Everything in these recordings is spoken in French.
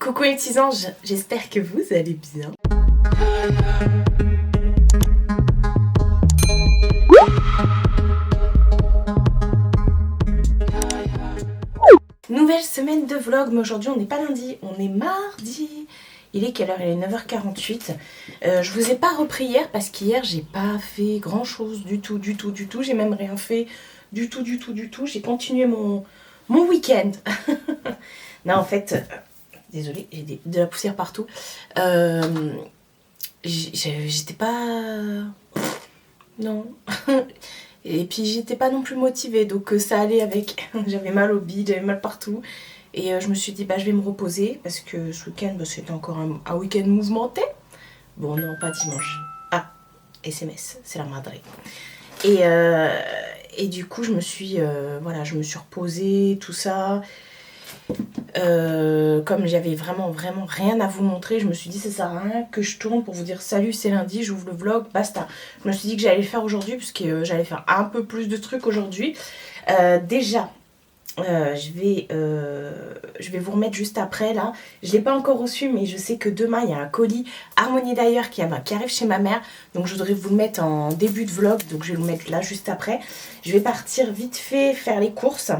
Coucou les petits anges, j'espère que vous allez bien. Nouvelle semaine de vlog, mais aujourd'hui on n'est pas lundi, on est mardi. Il est quelle heure? Il est 9h48. Je vous ai pas repris hier parce qu'hier j'ai pas fait grand chose du tout. J'ai même rien fait du tout. J'ai continué mon week-end. Non en fait, désolée, j'ai de la poussière partout. J'étais pas... Non. Et puis j'étais pas non plus motivée, donc ça allait avec. J'avais mal au bide, j'avais mal partout. Et je me suis dit, bah je vais me reposer, parce que ce week-end, bah, c'était encore un week-end mouvementé. Bon, non, pas dimanche. Ah, SMS, c'est la madre. Et du coup, je me suis reposée, tout ça. Comme j'avais vraiment rien à vous montrer, je me suis dit ça sert à rien que je tourne pour vous dire salut, c'est lundi, j'ouvre le vlog, basta. Je me suis dit que j'allais le faire aujourd'hui puisque j'allais faire un peu plus de trucs aujourd'hui. Déjà je vais vous remettre juste après là. Je l'ai pas encore reçu, mais je sais que demain il y a un colis Harmonie d'ailleurs qui arrive chez ma mère, donc je voudrais vous le mettre en début de vlog, donc je vais le mettre là juste après. Je vais partir vite fait faire les courses.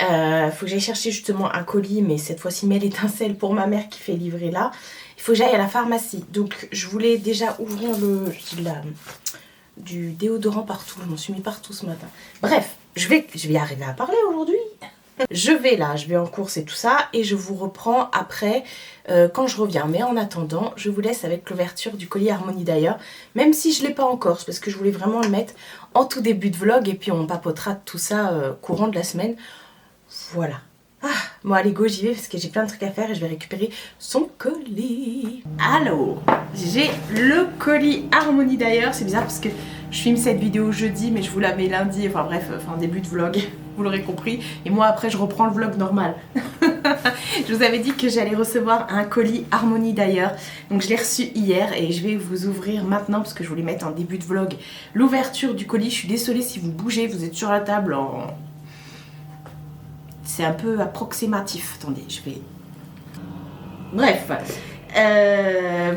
Faut que j'aille chercher justement un colis, mais cette fois-ci mêle étincelle pour ma mère qui fait livrer là. Il faut que j'aille à la pharmacie. Donc je voulais déjà ouvrir du déodorant partout. Je m'en suis mis partout ce matin. Bref, je vais y arriver à parler aujourd'hui. Je vais en course et tout ça, et je vous reprends après quand je reviens. Mais en attendant, je vous laisse avec l'ouverture du colis Harmonie d'ailleurs, même si je ne l'ai pas encore, parce que je voulais vraiment le mettre en tout début de vlog, et puis on papotera de tout ça courant de la semaine. Voilà. Ah, bon allez go, j'y vais parce que j'ai plein de trucs à faire et je vais récupérer son colis. Alors, j'ai le colis Harmonie d'ailleurs. C'est bizarre parce que je filme cette vidéo jeudi, mais je vous la mets lundi, enfin bref, début de vlog, vous l'aurez compris. Et moi après je reprends le vlog normal. Je vous avais dit que j'allais recevoir un colis Harmonie d'ailleurs. Donc je l'ai reçu hier et je vais vous ouvrir maintenant parce que je voulais mettre en début de vlog l'ouverture du colis. Je suis désolée si vous bougez, vous êtes sur la table en... C'est un peu approximatif. Attendez, je vais... Bref,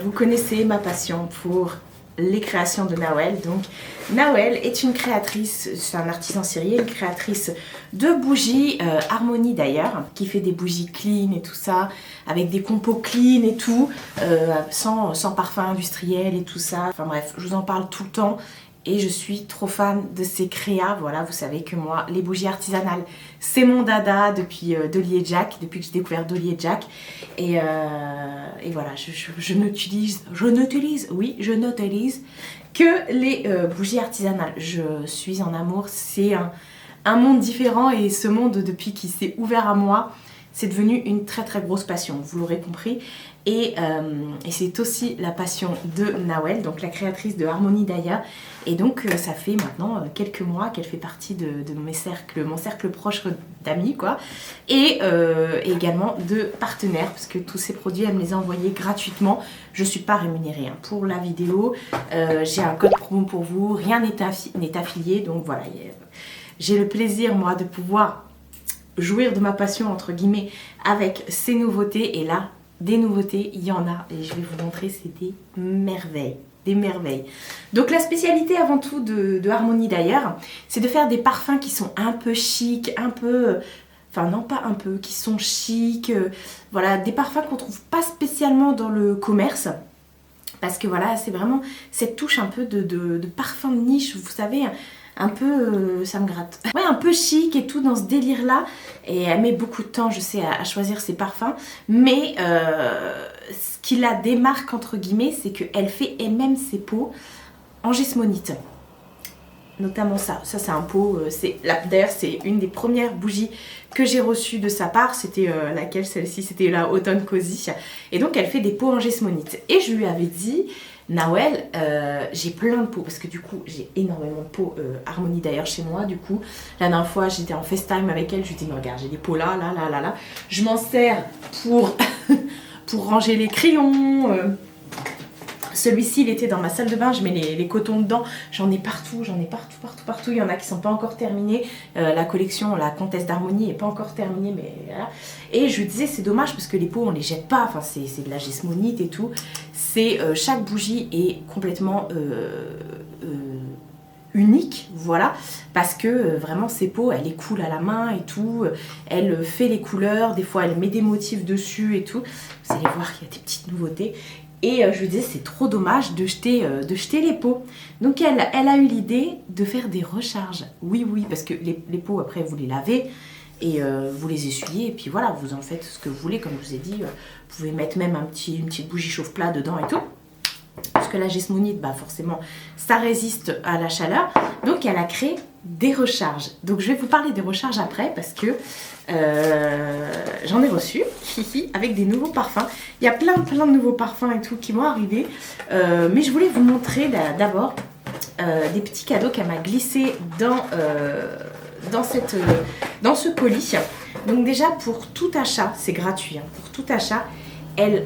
vous connaissez ma passion pour les créations de Nawel. Donc, Nawel est une créatrice, c'est un artisan syrien, une créatrice de bougies, Harmonie d'ailleurs, qui fait des bougies clean et tout ça, avec des compos clean et tout, sans parfum industriel et tout ça. Enfin bref, je vous en parle tout le temps. Et je suis trop fan de ces créas. Voilà, vous savez que moi, les bougies artisanales, c'est mon dada depuis Dolly & Jack, depuis que j'ai découvert Dolly & Jack. Et voilà, je n'utilise que les bougies artisanales. Je suis en amour, c'est un monde différent et ce monde, depuis qu'il s'est ouvert à moi, c'est devenu une très grosse passion, vous l'aurez compris. Et c'est aussi la passion de Nawel, donc la créatrice de Harmonie d'ailleurs. Et donc ça fait maintenant quelques mois qu'elle fait partie de mon cercle proche d'amis quoi. Et également de partenaires, parce que tous ces produits elle me les a envoyés gratuitement. Je ne suis pas rémunérée hein, pour la vidéo. J'ai un code promo pour vous, rien n'est affilié. Donc voilà, j'ai le plaisir moi de pouvoir jouir de ma passion entre guillemets avec ces nouveautés. Et là, des nouveautés, il y en a et je vais vous montrer, c'est des merveilles. Des merveilles. Donc la spécialité avant tout de Harmonie d'ailleurs, c'est de faire des parfums qui sont un peu chic, un peu... Enfin non pas un peu, qui sont chic. Voilà, des parfums qu'on trouve pas spécialement dans le commerce. Parce que voilà, c'est vraiment cette touche un peu de parfum de niche, vous savez... Un peu, ça me gratte. Ouais, un peu chic et tout dans ce délire là. Et elle met beaucoup de temps, je sais, à choisir ses parfums. Mais ce qui la démarque entre guillemets, c'est qu'elle fait elle-même ses pots en gesmonite. Notamment ça c'est un pot, d'ailleurs c'est une des premières bougies que j'ai reçues de sa part. C'était laquelle? Celle-ci, c'était la Automne Cozy. Et donc elle fait des pots en gesmonite. Et je lui avais dit... Nawel, j'ai plein de pots parce que du coup j'ai énormément de pots Harmonie d'ailleurs chez moi. Du coup la dernière fois j'étais en FaceTime avec elle, je lui dis mais regarde j'ai des pots là, je m'en sers pour pour ranger les crayons, Celui-ci, il était dans ma salle de bain, je mets les cotons dedans, j'en ai partout, partout. Il y en a qui sont pas encore terminés. La collection, la Comtesse d'Harmonie est pas encore terminée, mais voilà. Et je lui disais, c'est dommage parce que les pots, on les jette pas, enfin c'est de la gismonite et tout. Chaque bougie est complètement unique, voilà, parce que vraiment ces pots, elle les coule à la main et tout, elle fait les couleurs, des fois elle met des motifs dessus et tout. Vous allez voir qu'il y a des petites nouveautés. Et je lui disais, c'est trop dommage de jeter les pots. Donc elle a eu l'idée de faire des recharges. Oui, parce que les pots, après, vous les lavez et vous les essuyez. Et puis voilà, vous en faites ce que vous voulez. Comme je vous ai dit, vous pouvez mettre même une petite bougie chauffe-plat dedans et tout. Parce que la gismonite, bah forcément, ça résiste à la chaleur. Donc elle a créé des recharges. Donc je vais vous parler des recharges après parce que j'en ai reçu avec des nouveaux parfums. Il y a plein de nouveaux parfums et tout qui vont arriver. Mais je voulais vous montrer d'abord des petits cadeaux qu'elle m'a glissés dans ce colis. Donc déjà pour tout achat, c'est gratuit. Hein, pour tout achat, elle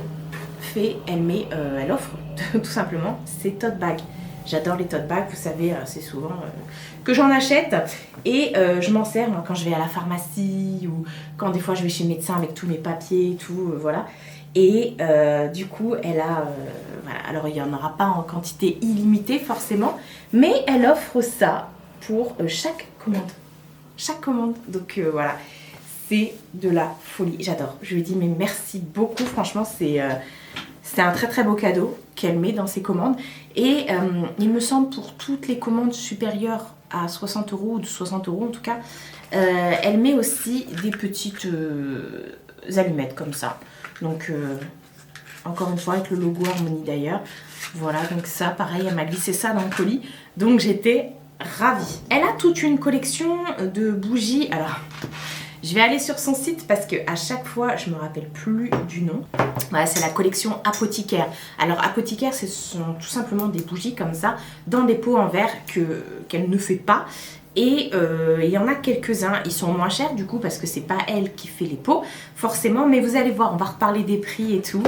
offre tout simplement ses tote bags. J'adore les tote bags, vous savez, c'est souvent que j'en achète et je m'en sers moi, quand je vais à la pharmacie ou quand des fois je vais chez le médecin avec tous mes papiers et tout, voilà. Et du coup, elle a, voilà, alors il n'y en aura pas en quantité illimitée forcément, mais elle offre ça pour chaque commande. Chaque commande, donc voilà, c'est de la folie, j'adore. Je lui dis mais merci beaucoup, franchement c'est un très beau cadeau qu'elle met dans ses commandes. Et il me semble pour toutes les commandes supérieures à 60 € ou de 60 € en tout cas, elle met aussi des petites allumettes comme ça. Donc encore une fois avec le logo Harmonie d'ailleurs. Voilà, donc ça pareil, elle m'a glissé ça dans le colis. Donc j'étais ravie. Elle a toute une collection de bougies. Alors... je vais aller sur son site parce que à chaque fois, je me rappelle plus du nom. Voilà, c'est la collection Apothicaire. Alors Apothicaire, ce sont tout simplement des bougies comme ça, dans des pots en verre qu'elle ne fait pas. Et il y en a quelques-uns, ils sont moins chers du coup parce que c'est pas elle qui fait les pots, forcément. Mais vous allez voir, on va reparler des prix et tout.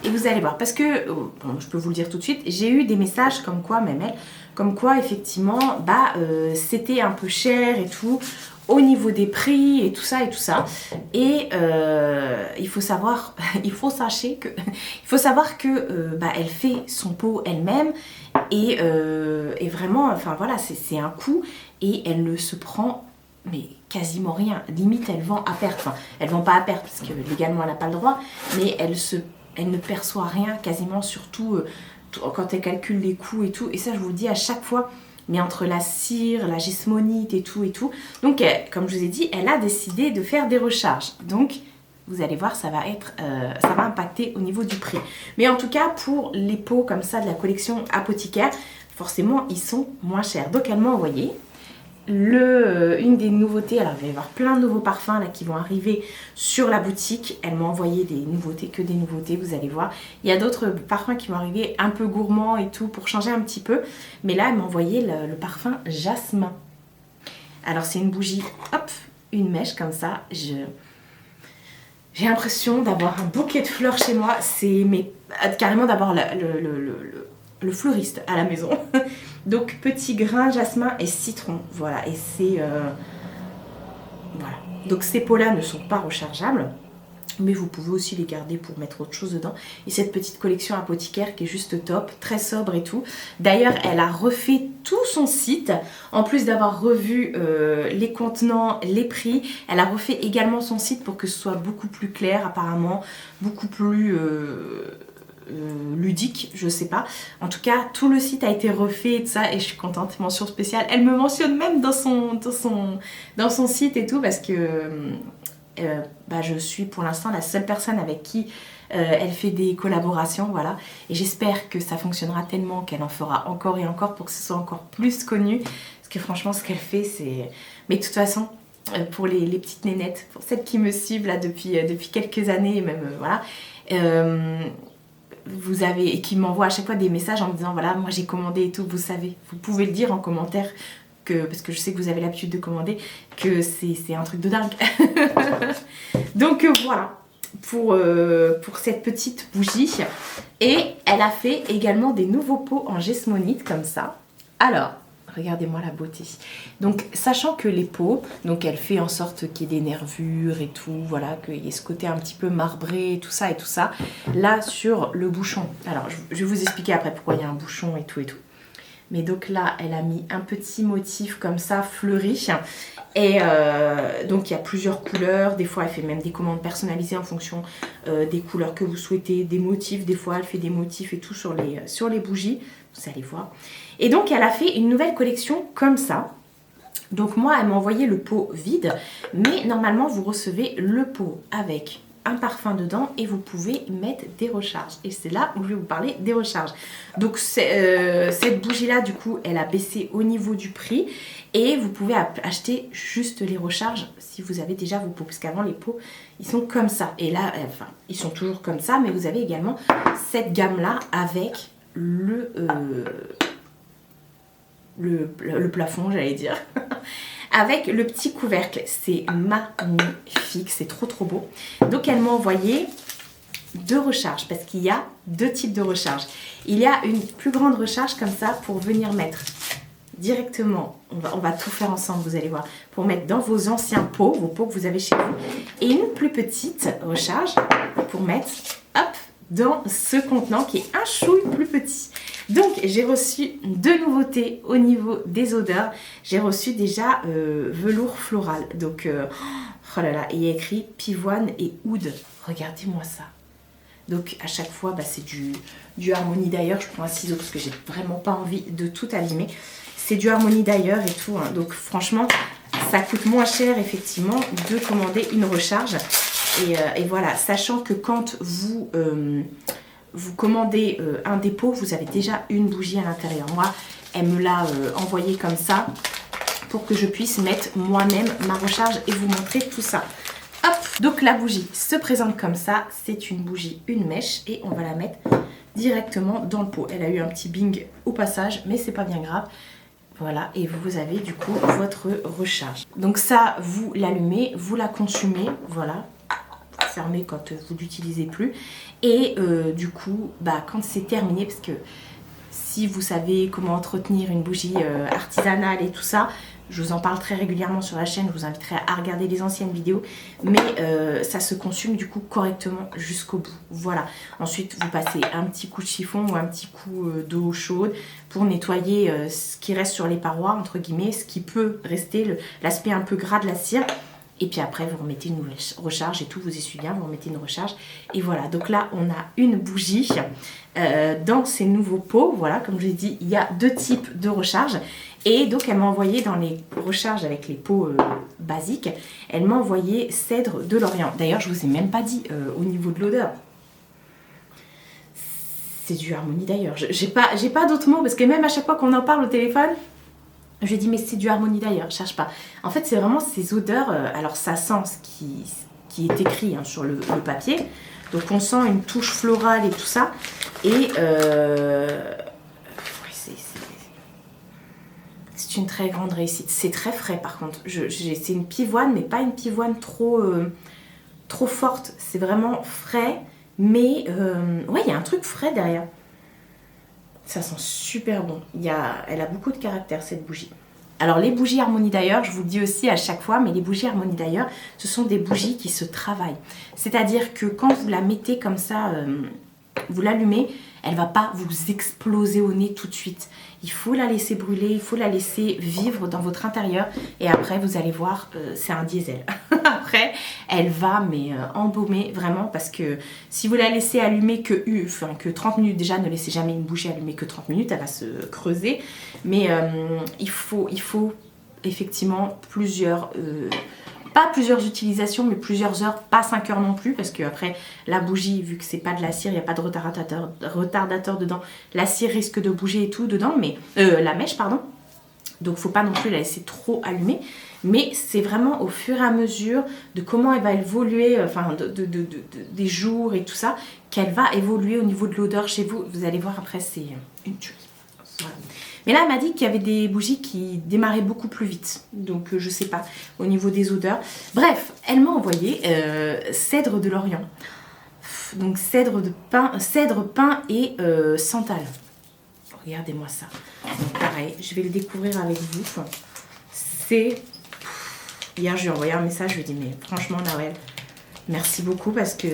Et vous allez voir, parce que, bon, je peux vous le dire tout de suite, j'ai eu des messages comme quoi, même elle, comme quoi effectivement, bah, c'était un peu cher et tout, au niveau des prix et tout ça et tout ça. Et il faut savoir que bah, elle fait son pot elle-même et vraiment, enfin voilà, c'est un coût et elle ne se prend mais quasiment rien. Limite, elle vend à perte. Enfin, elle vend pas à perte parce que légalement elle n'a pas le droit, mais elle ne perçoit rien quasiment, surtout quand elle calcule les coûts et tout. Et ça, je vous le dis à chaque fois. Mais entre la cire, la gismonite et tout. Donc, comme je vous ai dit, elle a décidé de faire des recharges. Donc, vous allez voir, ça va impacter au niveau du prix. Mais en tout cas, pour les pots comme ça de la collection Apothicaire, forcément, ils sont moins chers. Donc, elle m'a envoyé une des nouveautés. Alors, il va y avoir plein de nouveaux parfums là qui vont arriver sur la boutique. Elle m'a envoyé des nouveautés, que des nouveautés, vous allez voir. Il y a d'autres parfums qui vont arriver un peu gourmands et tout pour changer un petit peu. Mais là, elle m'a envoyé le parfum Jasmin. Alors, c'est une bougie, hop, une mèche comme ça. J'ai l'impression d'avoir un bouquet de fleurs chez moi. C'est carrément d'avoir le fleuriste à la maison. Donc petit grain, jasmin et citron. Voilà, et c'est... voilà. Donc ces pots-là ne sont pas rechargeables, mais vous pouvez aussi les garder pour mettre autre chose dedans. Et cette petite collection Apothicaire qui est juste top, très sobre et tout. D'ailleurs, elle a refait tout son site. En plus d'avoir revu les contenants, les prix, elle a refait également son site pour que ce soit beaucoup plus clair apparemment, beaucoup plus... ludique, je sais pas. En tout cas, tout le site a été refait et tout ça et je suis contente, mention spéciale. Elle me mentionne même dans son site et tout parce que bah, je suis pour l'instant la seule personne avec qui elle fait des collaborations, voilà. Et j'espère que ça fonctionnera tellement qu'elle en fera encore et encore pour que ce soit encore plus connu. Parce que franchement, ce qu'elle fait, c'est... Mais de toute façon, pour les petites nénettes, pour celles qui me suivent là depuis quelques années, même voilà... vous avez, et qui m'envoie à chaque fois des messages en me disant voilà, moi j'ai commandé et tout, vous savez, vous pouvez le dire en commentaire parce que je sais que vous avez l'habitude de commander, que c'est un truc de dingue. Donc voilà, pour cette petite bougie. Et elle a fait également des nouveaux pots en gesmonite comme ça. Alors, regardez-moi la beauté. Donc, sachant que les pots, donc elle fait en sorte qu'il y ait des nervures et tout, voilà, qu'il y ait ce côté un petit peu marbré et tout ça et tout ça. Là, sur le bouchon, alors je vais vous expliquer après pourquoi il y a un bouchon et tout et tout. Mais donc là, elle a mis un petit motif comme ça, fleuri. Et donc il y a plusieurs couleurs. Des fois, elle fait même des commandes personnalisées en fonction des couleurs que vous souhaitez, des motifs. Des fois, elle fait des motifs et tout sur les bougies. Vous allez voir. Et donc, elle a fait une nouvelle collection comme ça. Donc moi, elle m'a envoyé le pot vide. Mais normalement, vous recevez le pot avec un parfum dedans et vous pouvez mettre des recharges. Et c'est là où je vais vous parler des recharges. Donc cette bougie là, du coup, elle a baissé au niveau du prix et vous pouvez acheter juste les recharges si vous avez déjà vos pots, parce qu'avant les pots ils sont comme ça et là, enfin ils sont toujours comme ça, mais vous avez également cette gamme là avec le plafond, j'allais dire. Avec le petit couvercle, c'est magnifique, c'est trop trop beau. Donc elle m'a envoyé 2 recharges, parce qu'il y a 2 types de recharges. Il y a une plus grande recharge comme ça pour venir mettre directement, on va tout faire ensemble, vous allez voir, pour mettre dans vos anciens pots, vos pots que vous avez chez vous, et une plus petite recharge pour mettre, hop, dans ce contenant qui est un chouille plus petit. Donc j'ai reçu 2 nouveautés au niveau des odeurs. J'ai reçu déjà velours floral. Donc oh là là, il y a écrit pivoine et oud. Regardez-moi ça. Donc à chaque fois, bah, c'est du Harmonie d'ailleurs. Je prends un ciseau parce que j'ai vraiment pas envie de tout abîmer. C'est du Harmonie d'ailleurs et tout. Hein. Donc franchement, ça coûte moins cher effectivement de commander une recharge. Et voilà, sachant que quand vous commandez un dépôt, vous avez déjà une bougie à l'intérieur. Moi, elle me l'a envoyé comme ça pour que je puisse mettre moi-même ma recharge et vous montrer tout ça. Hop, donc la bougie se présente comme ça. C'est une bougie, une mèche et on va la mettre directement dans le pot. Elle a eu un petit bing au passage, mais c'est pas bien grave. Voilà, et vous avez du coup votre recharge. Donc ça, vous l'allumez, vous la consumez, voilà. Fermé quand vous l'utilisez plus et du coup bah, quand c'est terminé, parce que si vous savez comment entretenir une bougie artisanale et tout ça, je vous en parle très régulièrement sur la chaîne, je vous inviterai à regarder les anciennes vidéos, mais ça se consume du coup correctement jusqu'au bout. Voilà, ensuite vous passez un petit coup de chiffon ou un petit coup d'eau chaude pour nettoyer ce qui reste sur les parois entre guillemets, ce qui peut rester, l'aspect un peu gras de la cire. Et puis après, vous remettez une nouvelle recharge et tout, vous essuie bien, vous remettez une recharge. Et voilà, donc là, on a une bougie dans ces nouveaux pots. Voilà, comme je l'ai dit, il y a 2 types de recharge. Et donc, elle m'a envoyé dans les recharges avec les pots basiques, elle m'a envoyé cèdre de l'Orient. D'ailleurs, je ne vous ai même pas dit au niveau de l'odeur. C'est du Harmonie d'ailleurs. J'ai pas d'autres mots parce que même à chaque fois qu'on en parle au téléphone, je lui ai dit mais c'est du Harmonie d'ailleurs, cherche pas. En fait c'est vraiment ces odeurs, alors ça sent ce qui est écrit hein, sur le papier. Donc on sent une touche florale et tout ça. Et c'est une très grande réussite. C'est très frais par contre. C'est une pivoine mais pas une pivoine trop forte. C'est vraiment frais mais ouais il y a un truc frais derrière. Ça sent super bon. Elle a beaucoup de caractère cette bougie. Alors les bougies Harmonie d'ailleurs, je vous le dis aussi à chaque fois, mais les bougies Harmonie d'ailleurs, ce sont des bougies qui se travaillent. C'est-à-dire que quand vous la mettez comme ça, vous l'allumez, elle ne va pas vous exploser au nez tout de suite. Il faut la laisser brûler, il faut la laisser vivre dans votre intérieur. Et après, vous allez voir, c'est un diesel. Après, elle va embaumer vraiment parce que si vous la laissez allumer que 30 minutes, déjà ne laissez jamais une bougie allumée que 30 minutes, elle va se creuser. Mais il faut effectivement pas plusieurs utilisations, mais plusieurs heures, pas 5 heures non plus, parce que après la bougie, vu que c'est pas de la cire, il n'y a pas de retardateur dedans, la cire risque de bouger et tout dedans, mais la mèche, pardon. Donc faut pas non plus la laisser trop allumée, mais c'est vraiment au fur et à mesure de comment elle va évoluer, enfin des jours et tout ça, qu'elle va évoluer au niveau de l'odeur chez vous. Vous allez voir après, c'est une tuerie. Voilà. Mais là, elle m'a dit qu'il y avait des bougies qui démarraient beaucoup plus vite. Donc, je sais pas, au niveau des odeurs. Bref, elle m'a envoyé cèdre de l'Orient. Donc, cèdre, pin et santal. Regardez-moi ça. Donc, pareil, je vais le découvrir avec vous. C'est... Hier, je lui ai envoyé un message, je lui ai dit, mais franchement, Nawel, merci beaucoup parce que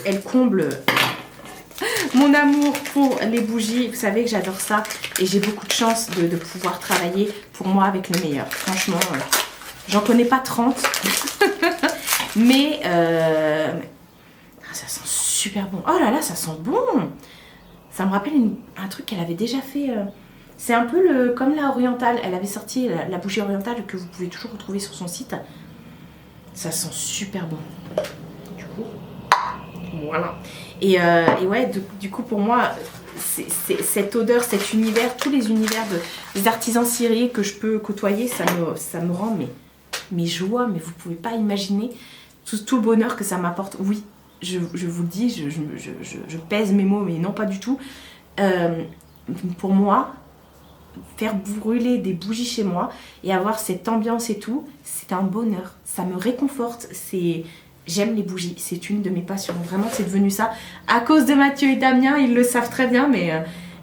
elle comble mon amour pour les bougies. Vous savez que j'adore ça et j'ai beaucoup de chance de pouvoir travailler pour moi avec le meilleur. Franchement, j'en connais pas 30, mais ça sent super bon. Oh là là, ça sent bon. Ça me rappelle un truc qu'elle avait déjà fait. C'est un peu comme la orientale. Elle avait sorti la bougie orientale que vous pouvez toujours retrouver sur son site. Ça sent super bon. Du coup, voilà. Et ouais, du coup, pour moi, cette odeur, cet univers, tous les univers des artisans ciriers que je peux côtoyer, ça me rend mes joies. Mais vous pouvez pas imaginer tout le bonheur que ça m'apporte. Oui, je vous le dis, je pèse mes mots, mais non, pas du tout. Pour moi, faire brûler des bougies chez moi et avoir cette ambiance et tout, c'est un bonheur. Ça me réconforte. J'aime les bougies. C'est une de mes passions. Vraiment, c'est devenu ça. À cause de Mathieu et Damien, ils le savent très bien.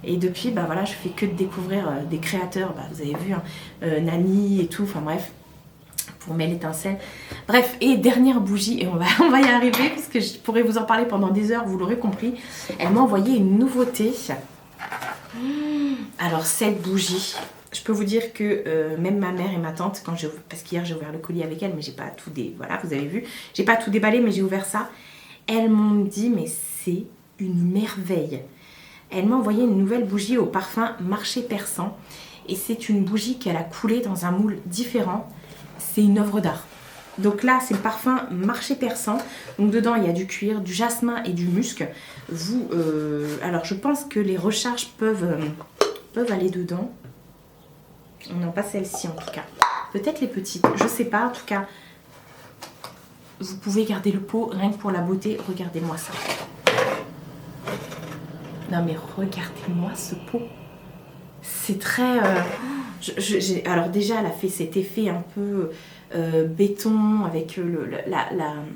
Et depuis, bah voilà, je fais que de découvrir des créateurs. Bah, vous avez vu, hein, Nani et tout. Enfin bref, pour mes l'étincelle. Bref, et dernière bougie, et on va y arriver, parce que je pourrais vous en parler pendant des heures, vous l'aurez compris. Elle m'a envoyé une nouveauté. Alors cette bougie, je peux vous dire que même ma mère et ma tante, parce qu'hier j'ai ouvert le colis avec elle, mais j'ai pas tout voilà, vous avez vu, j'ai pas tout déballé, mais j'ai ouvert ça. Elles m'ont dit, mais c'est une merveille. Elle m'a envoyé une nouvelle bougie au parfum Marché Persan, et c'est une bougie qu'elle a coulée dans un moule différent. C'est une œuvre d'art. Donc là, c'est le parfum Marché Persan. Donc dedans, il y a du cuir, du jasmin et du musc. Alors, je pense que les recharges peuvent aller dedans. Non, pas celle-ci en tout cas. Peut-être les petites, je sais pas. En tout cas, vous pouvez garder le pot rien que pour la beauté. Regardez-moi ça. Non mais regardez-moi ce pot. C'est très... alors déjà, elle a fait cet effet un peu béton avec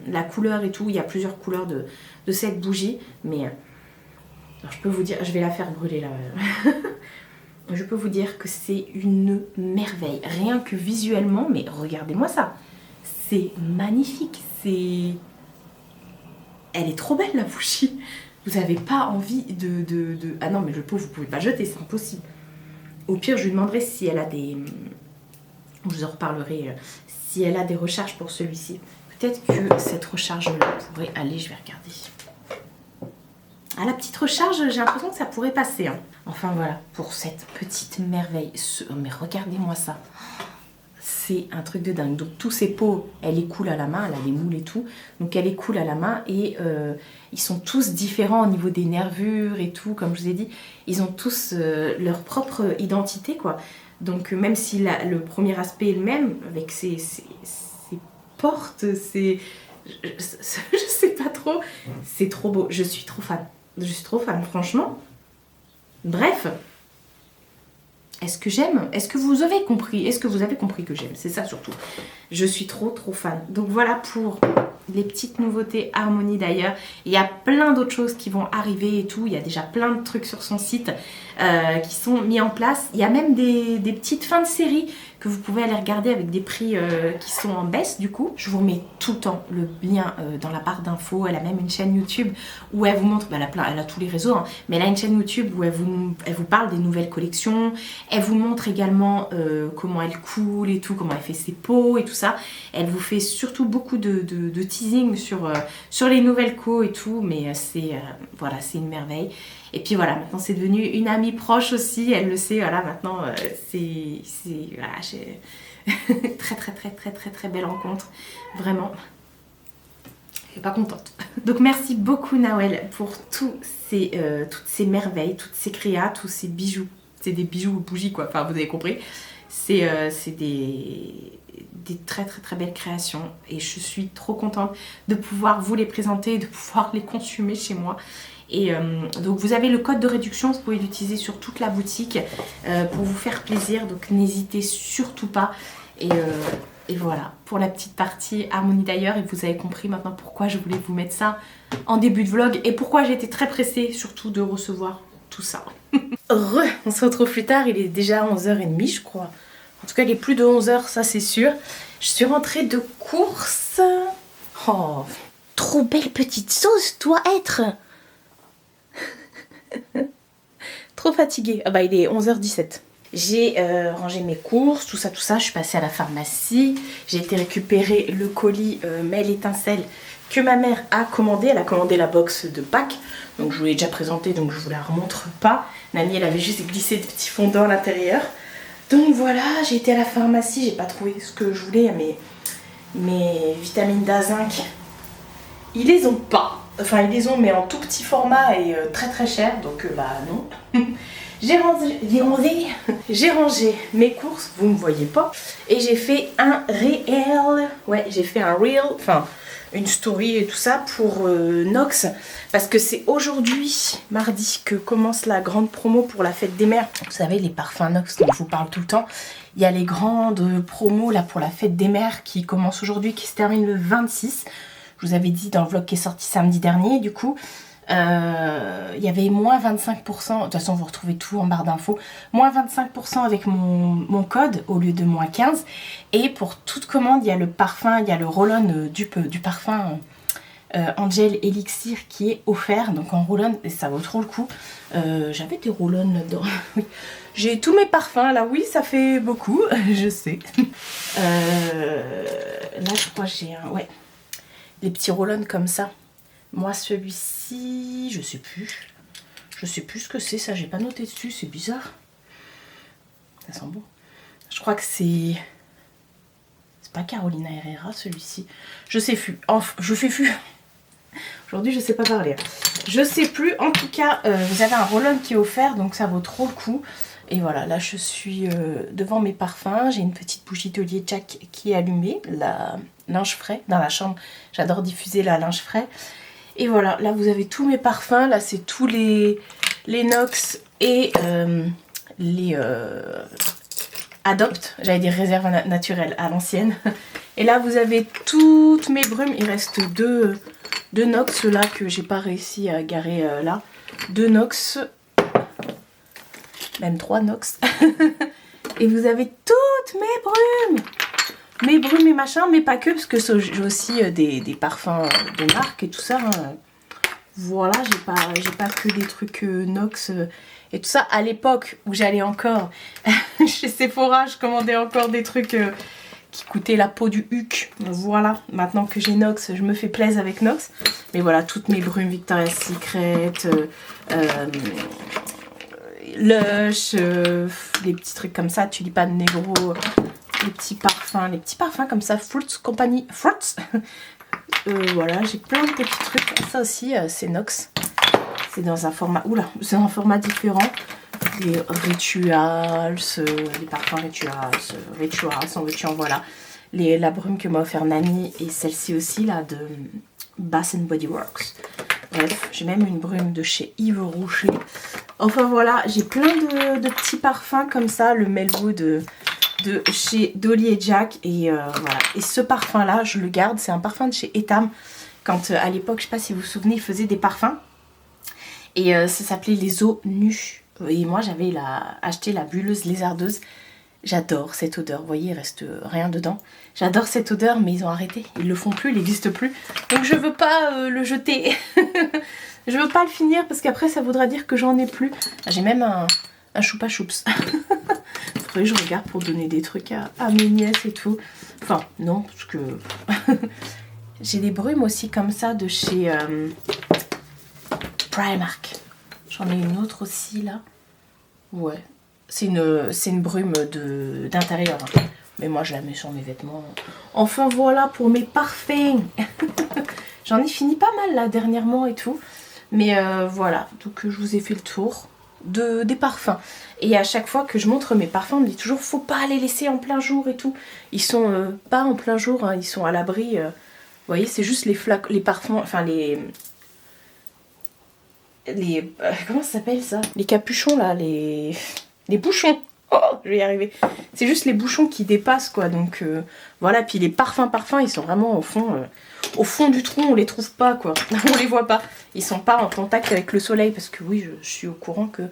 la couleur et tout. Il y a plusieurs couleurs de cette bougie. Mais alors, je peux vous dire, je vais la faire brûler là. Je peux vous dire que c'est une merveille. Rien que visuellement, mais regardez-moi ça. C'est magnifique. Elle est trop belle la bougie. Vous n'avez pas envie de... Ah non, mais le pot, vous pouvez pas jeter, c'est impossible. Au pire, je lui demanderai si elle a des... Je vous en reparlerai si elle a des recharges pour celui-ci. Peut-être que cette recharge-là pourrait aller, je vais regarder. À la petite recharge, j'ai l'impression que ça pourrait passer. Hein. Enfin voilà, pour cette petite merveille. Mais regardez-moi ça. C'est un truc de dingue. Donc tous ces pots, elle les coule à la main, elle a les moules et tout. Donc elle les coule à la main et ils sont tous différents au niveau des nervures et tout. Comme je vous ai dit, ils ont tous leur propre identité quoi. Donc même si le premier aspect est le même, avec ses portes, je sais pas trop. C'est trop beau, je suis trop fan. Je suis trop fan, franchement. Bref. Est-ce que j'aime? Est-ce que vous avez compris? Est-ce que vous avez compris que j'aime? C'est ça surtout. Je suis trop fan. Donc voilà pour les petites nouveautés Harmonie d'ailleurs. Il y a plein d'autres choses qui vont arriver et tout. Il y a déjà plein de trucs sur son site qui sont mis en place. Il y a même des petites fins de série que vous pouvez aller regarder avec des prix qui sont en baisse du coup. Je vous mets tout le temps le lien dans la barre d'infos. Elle a même une chaîne YouTube où elle vous montre, bah, elle a tous les réseaux, hein, mais elle a une chaîne YouTube où elle vous parle des nouvelles collections. Elle vous montre également comment elle coule et tout, comment elle fait ses pots et tout ça. Elle vous fait surtout beaucoup de teasing sur les nouvelles co et tout, mais voilà, c'est une merveille. Et puis voilà, maintenant c'est devenu une amie proche aussi, elle le sait, voilà, maintenant voilà, j'ai très belle rencontre, vraiment. Je suis pas contente. Donc merci beaucoup Nawel pour toutes ces merveilles, toutes ces créas, tous ces bijoux. C'est des bijoux ou bougies quoi, enfin vous avez compris. C'est des très belles créations et je suis trop contente de pouvoir vous les présenter, de pouvoir les consumer chez moi. Et donc vous avez le code de réduction, vous pouvez l'utiliser sur toute la boutique pour vous faire plaisir. Donc n'hésitez surtout pas. Et voilà, pour la petite partie harmonie d'ailleurs. Et vous avez compris maintenant pourquoi je voulais vous mettre ça en début de vlog. Et pourquoi j'étais très pressée surtout de recevoir tout ça. On se retrouve plus tard, il est déjà 11h30 je crois. En tout cas il est plus de 11h, ça c'est sûr. Je suis rentrée de course. Oh, trop belle petite sauce doit être. Trop fatiguée. Ah bah il est 11h17. J'ai rangé mes courses, tout ça. Je suis passée à la pharmacie. J'ai été récupérer le colis Mail Étincelle que ma mère a commandé. Elle a commandé la box de Pâques. Donc je vous l'ai déjà présenté, donc je vous la remontre pas. Nani, elle avait juste glissé des petits fondants à l'intérieur. Donc voilà, j'ai été à la pharmacie. J'ai pas trouvé ce que je voulais. Mes vitamines d'A, zinc, ils les ont pas. Enfin, ils les ont, mais en tout petit format et très très cher. Donc bah non. J'ai rangé mes courses, vous me voyez pas. Et j'ai fait un réel. Ouais, j'ai fait un reel, enfin une story et tout ça pour Nox. Parce que c'est aujourd'hui, mardi, que commence la grande promo pour la fête des mères. Vous savez, les parfums Nox dont je vous parle tout le temps. Il y a les grandes promos là pour la fête des mères qui commencent aujourd'hui, qui se termine le 26. Je vous avais dit dans le vlog qui est sorti samedi dernier, du coup. Il y avait moins 25%, de toute façon vous retrouvez tout en barre d'infos, moins 25% avec mon code au lieu de moins 15%. Et pour toute commande, il y a le parfum, il y a le roll-on du parfum Angel Elixir qui est offert, donc en roll-on, et ça vaut trop le coup. J'avais des roll-on là-dedans. Oui. J'ai tous mes parfums là, oui ça fait beaucoup, je sais. Là je crois que j'ai un, ouais, des petits roll-on comme ça. Moi celui-ci, je sais plus ce que c'est, ça j'ai pas noté dessus, c'est bizarre. Ça sent bon. Je crois que c'est pas Carolina Herrera celui-ci. Je sais plus. Je fais plus. Aujourd'hui je sais pas parler. Je sais plus. En tout cas, vous avez un roll-on qui est offert, donc ça vaut trop le coup. Et voilà, là je suis devant mes parfums. J'ai une petite bougie d'olier Jack qui est allumée, la linge frais dans la chambre. J'adore diffuser la linge frais. Et voilà, là vous avez tous mes parfums. Là c'est tous les Nox et les Adopt. J'allais dire réserve naturelle à l'ancienne. Et là vous avez toutes mes brumes. Il reste deux Nox là que j'ai pas réussi à garer là. 2 Nox. Même 3 Nox. Et vous avez toutes mes brumes. Mes brumes et machin, mais pas que, parce que j'ai aussi des parfums de marque et tout ça. Hein. Voilà, j'ai pas que des trucs Nox et tout ça. À l'époque où j'allais encore chez Sephora, je commandais encore des trucs qui coûtaient la peau du huc. Voilà, maintenant que j'ai Nox, je me fais plaisir avec Nox. Mais voilà, toutes mes brumes Victoria's Secret, Lush, des petits trucs comme ça, Tulipan Negro, les petits parfums comme ça, Fruits Company, Fruits. Voilà, j'ai plein de petits trucs. Ça aussi, c'est Nox. C'est dans un format, oula, c'est un format différent. Les Rituals, les parfums Rituals, en veux-tu en voilà. La brume que m'a offert Nani et celle-ci aussi là de Bath Body Works. Bref, j'ai même une brume de chez Yves Rocher. Enfin voilà, j'ai plein de petits parfums comme ça, le Melwood de chez Dolly et Jack. Et voilà. Et ce parfum là, je le garde, c'est un parfum de chez Etam. Quand à l'époque, je sais pas si vous vous souvenez, ils faisaient des parfums. Et ça s'appelait les eaux nues. Et moi j'avais acheté la bulleuse lézardeuse. J'adore cette odeur, vous voyez il reste rien dedans. J'adore cette odeur mais ils ont arrêté, ils le font plus, il n'existe plus. Donc je veux pas le jeter. Je veux pas le finir parce qu'après ça voudra dire que j'en ai plus. J'ai même un choupa choups. Faudrait que je regarde pour donner des trucs à mes nièces et tout. Enfin non parce que j'ai des brumes aussi comme ça de chez Primark. J'en ai une autre aussi là. Ouais. C'est une brume d'intérieur. Hein. Mais moi je la mets sur mes vêtements. Enfin voilà pour mes parfums. J'en ai fini pas mal là dernièrement et tout. Mais voilà. Donc je vous ai fait le tour des parfums. Et à chaque fois que je montre mes parfums, on me dit toujours faut pas les laisser en plein jour et tout. Ils sont pas en plein jour. Hein, ils sont à l'abri. Vous voyez c'est juste les parfums. Enfin les comment ça s'appelle ça? Les capuchons là, les bouchons. Oh, je vais y arriver. C'est juste les bouchons qui dépassent quoi. Donc voilà, puis les parfums, ils sont vraiment au fond du trou, on les trouve pas quoi. On les voit pas. Ils sont pas en contact avec le soleil parce que oui, je suis au courant que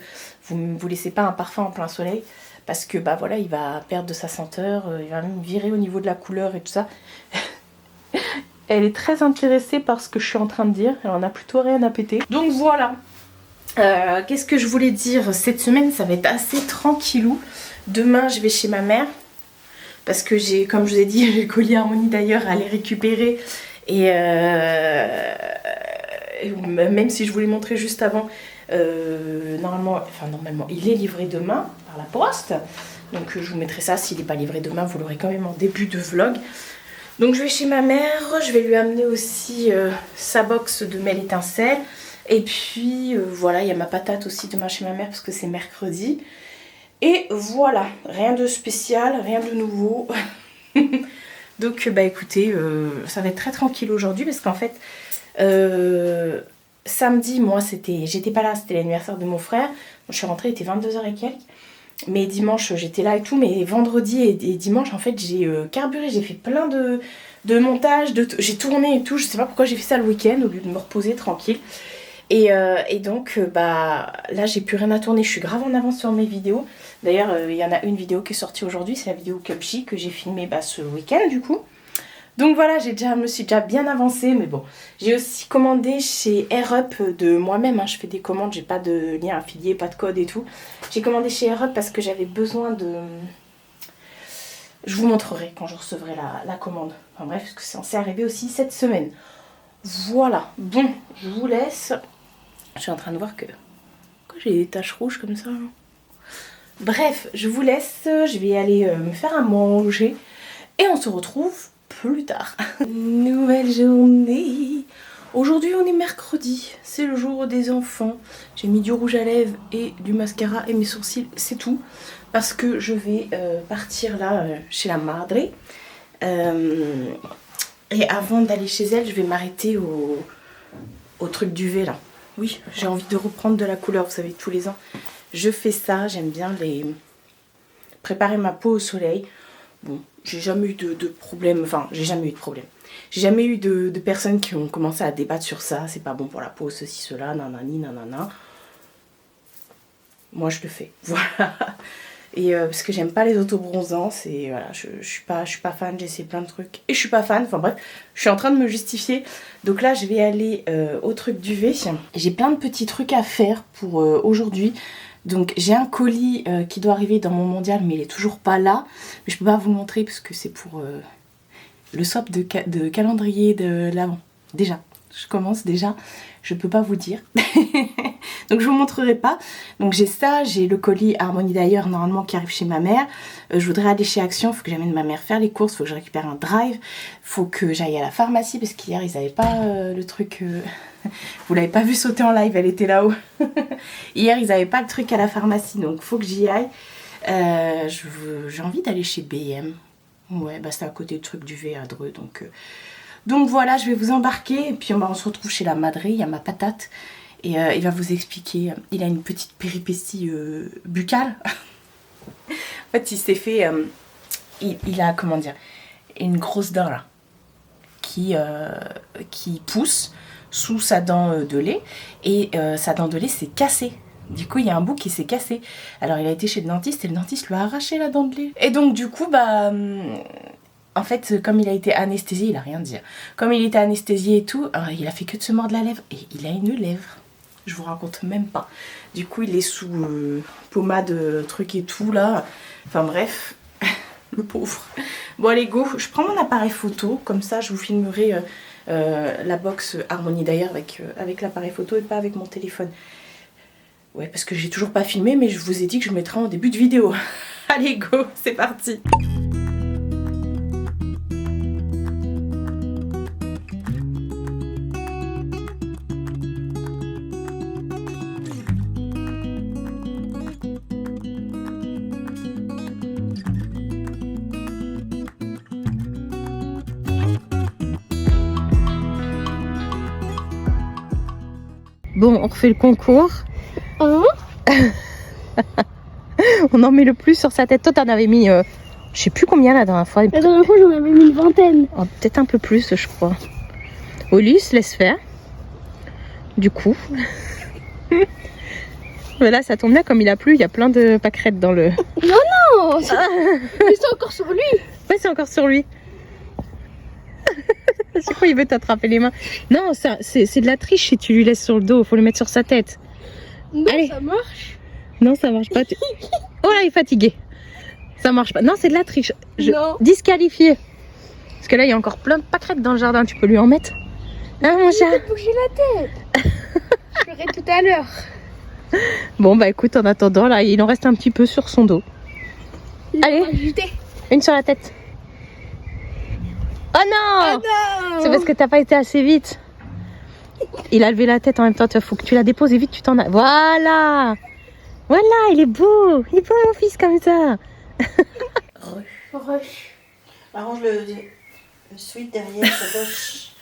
vous ne vous laissez pas un parfum en plein soleil. Parce que bah voilà, il va perdre de sa senteur, il va même virer au niveau de la couleur et tout ça. Elle est très intéressée par ce que je suis en train de dire, elle en a plutôt rien à péter. Donc voilà. Qu'est-ce que je voulais dire? Cette semaine ça va être assez tranquillou. Demain je vais chez ma mère. Parce que j'ai, comme je vous ai dit, j'ai le collier Harmonie d'ailleurs à les récupérer. Et même si je vous l'ai montré juste avant, normalement, il est livré demain par la poste. Donc je vous mettrai ça, s'il n'est pas livré demain, vous l'aurez quand même en début de vlog. Donc je vais chez ma mère, je vais lui amener aussi sa box de Mel Étincelle. Et puis voilà, il y a ma patate aussi demain chez ma mère parce que c'est mercredi. Et voilà, rien de spécial, rien de nouveau. Donc bah écoutez, ça va être très tranquille aujourd'hui parce qu'en fait, samedi, moi j'étais pas là, c'était l'anniversaire de mon frère. Je suis rentrée, il était 22h et quelques. Mais dimanche, j'étais là et tout. Mais vendredi et dimanche, en fait, j'ai carburé, j'ai fait plein de montages, j'ai tourné et tout. Je sais pas pourquoi j'ai fait ça le week-end au lieu de me reposer tranquille. Et donc, bah là, j'ai plus rien à tourner. Je suis grave en avance sur mes vidéos. D'ailleurs, il y en a une vidéo qui est sortie aujourd'hui. C'est la vidéo Cupchi que j'ai filmée ce week-end, du coup. Donc voilà, je me suis déjà bien avancée. Mais bon, j'ai aussi commandé chez AirUp de moi-même. Hein, je fais des commandes, j'ai pas de lien affilié, pas de code et tout. J'ai commandé chez AirUp parce que j'avais besoin de... Je vous montrerai quand je recevrai la commande. Enfin bref, parce que c'est censé arriver aussi cette semaine. Voilà. Bon, je vous laisse... Je suis en train de voir que j'ai des taches rouges comme ça. Bref, je vous laisse. Je vais aller me faire à manger. Et on se retrouve plus tard. Nouvelle journée. Aujourd'hui, on est mercredi. C'est le jour des enfants. J'ai mis du rouge à lèvres et du mascara et mes sourcils. C'est tout. Parce que je vais partir là chez la madre. Et avant d'aller chez elle, je vais m'arrêter au truc duvet là. Oui, j'ai envie de reprendre de la couleur, vous savez, tous les ans. Je fais ça, j'aime bien préparer ma peau au soleil. Bon, j'ai jamais eu de problème, enfin, j'ai jamais eu de problème. J'ai jamais eu de personnes qui ont commencé à débattre sur ça. C'est pas bon pour la peau, ceci, cela, nanani, nanana. Moi, je le fais, voilà. Et parce que j'aime pas les autobronzants, c'est voilà, je suis pas fan, j'ai essayé plein de trucs et je suis pas fan, enfin bref, je suis en train de me justifier. Donc là je vais aller au truc duvet. J'ai plein de petits trucs à faire pour aujourd'hui. Donc j'ai un colis qui doit arriver dans mon mondial mais il est toujours pas là. Mais je peux pas vous le montrer parce que c'est pour le swap de calendrier de l'avant. Déjà, je commence déjà, je peux pas vous dire. Donc je vous montrerai pas. Donc j'ai ça, j'ai le colis Harmonie d'ailleurs normalement qui arrive chez ma mère. Je voudrais aller chez Action, il faut que j'amène ma mère faire les courses, il faut que je récupère un drive, faut que j'aille à la pharmacie parce qu'hier ils n'avaient pas le truc... Vous l'avez pas vu sauter en live, elle était là-haut. Hier ils n'avaient pas le truc à la pharmacie donc faut que j'y aille. J'ai envie d'aller chez BM. Ouais, bah c'est à côté du truc du V à Dreux donc voilà, je vais vous embarquer et puis on se retrouve chez la madre, il y a ma patate. Et il va vous expliquer, il a une petite péripétie buccale. En fait, il s'est fait, il a, comment dire, une grosse dent là, qui pousse sous sa dent de lait. Et sa dent de lait s'est cassée. Du coup, il y a un bout qui s'est cassé. Alors, il a été chez le dentiste et le dentiste lui a arraché la dent de lait. Et donc, du coup, bah... En fait, comme il a été anesthésié, il a rien dit. Comme il était anesthésié et tout, il a fait que de se mordre la lèvre. Et il a une lèvre. Je vous raconte même pas. Du coup, il est sous pommade, truc et tout là. Enfin bref, le pauvre. Bon allez go, je prends mon appareil photo. Comme ça, je vous filmerai la box Harmonie d'ailleurs avec l'appareil photo et pas avec mon téléphone. Ouais, parce que j'ai toujours pas filmé, mais je vous ai dit que je mettrai en début de vidéo. Allez go, c'est parti. Bon, on refait le concours. Hein? On en met le plus sur sa tête. Toi, t'en avais mis, je sais plus combien la dernière fois. La dernière fois, j'en avais mis une vingtaine. Oh, peut-être un peu plus, je crois. Oli se laisse faire. Du coup. Mais là, ça tombe bien, comme il a plu, il y a plein de pâquerettes dans le... Non, c'est encore sur lui. Ouais, c'est encore sur lui. C'est quoi, il veut t'attraper les mains? Non, ça, c'est de la triche si tu lui laisses sur le dos. Faut le mettre sur sa tête. Non, Allez. ça marche. Non, ça marche pas. Oh là, il est fatigué. Ça marche pas. Non, c'est de la triche. Non. Disqualifié. Parce que là, il y a encore plein de pâquerettes dans le jardin. Tu peux lui en mettre? Hein, mon chat? J'ai bougé la tête. Je ferai tout à l'heure. Bon, bah écoute, en attendant, là, il en reste un petit peu sur son dos. Allez. Une sur la tête. Oh non! Oh non! C'est parce que t'as pas été assez vite. Il a levé la tête en même temps. Il faut que tu la déposes et vite tu t'en as. Voilà! Voilà, il est beau! Il est beau, mon fils, comme ça! Arrange le suite derrière sa poche.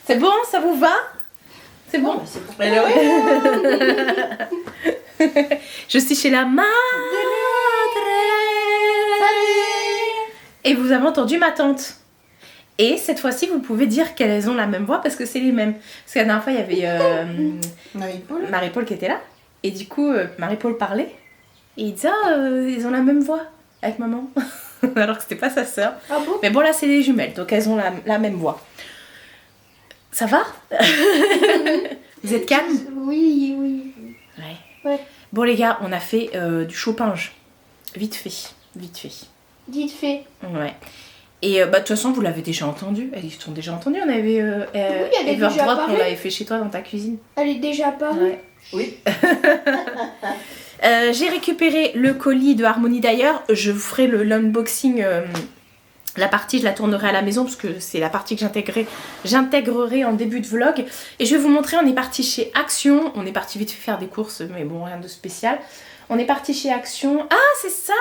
C'est bon, ça vous va? C'est bon? C'est pour Je suis chez la madre. Et vous avez entendu ma tante. Et cette fois-ci, vous pouvez dire qu'elles ont la même voix parce que c'est les mêmes. Parce que la dernière fois, il y avait Marie-Paul qui était là. Et du coup, Marie-Paul parlait. Et il disait, ils ont la même voix avec maman. Alors que c'était pas sa sœur. Ah bon? Mais bon, là, c'est les jumelles. Donc, elles ont la même voix. Ça va? Vous êtes calme? Oui, oui. Ouais. Bon, les gars, on a fait du chopinge. Vite fait. Dites fait. Ouais. Et bah, de toute façon, vous l'avez déjà entendu. Elles sont déjà entendues. On avait elle est déjà Everdrop, on apparue. l'avait fait chez toi dans ta cuisine. Elle est déjà apparue. Ouais. Oui. J'ai récupéré le colis de Harmonie d'ailleurs. Je vous ferai l'unboxing. La partie, je la tournerai à la maison parce que c'est la partie que j'intégrerai en début de vlog. Et je vais vous montrer, on est parti chez Action. On est parti vite faire des courses, mais bon, rien de spécial. On est parti chez Action. Ah, c'est ça!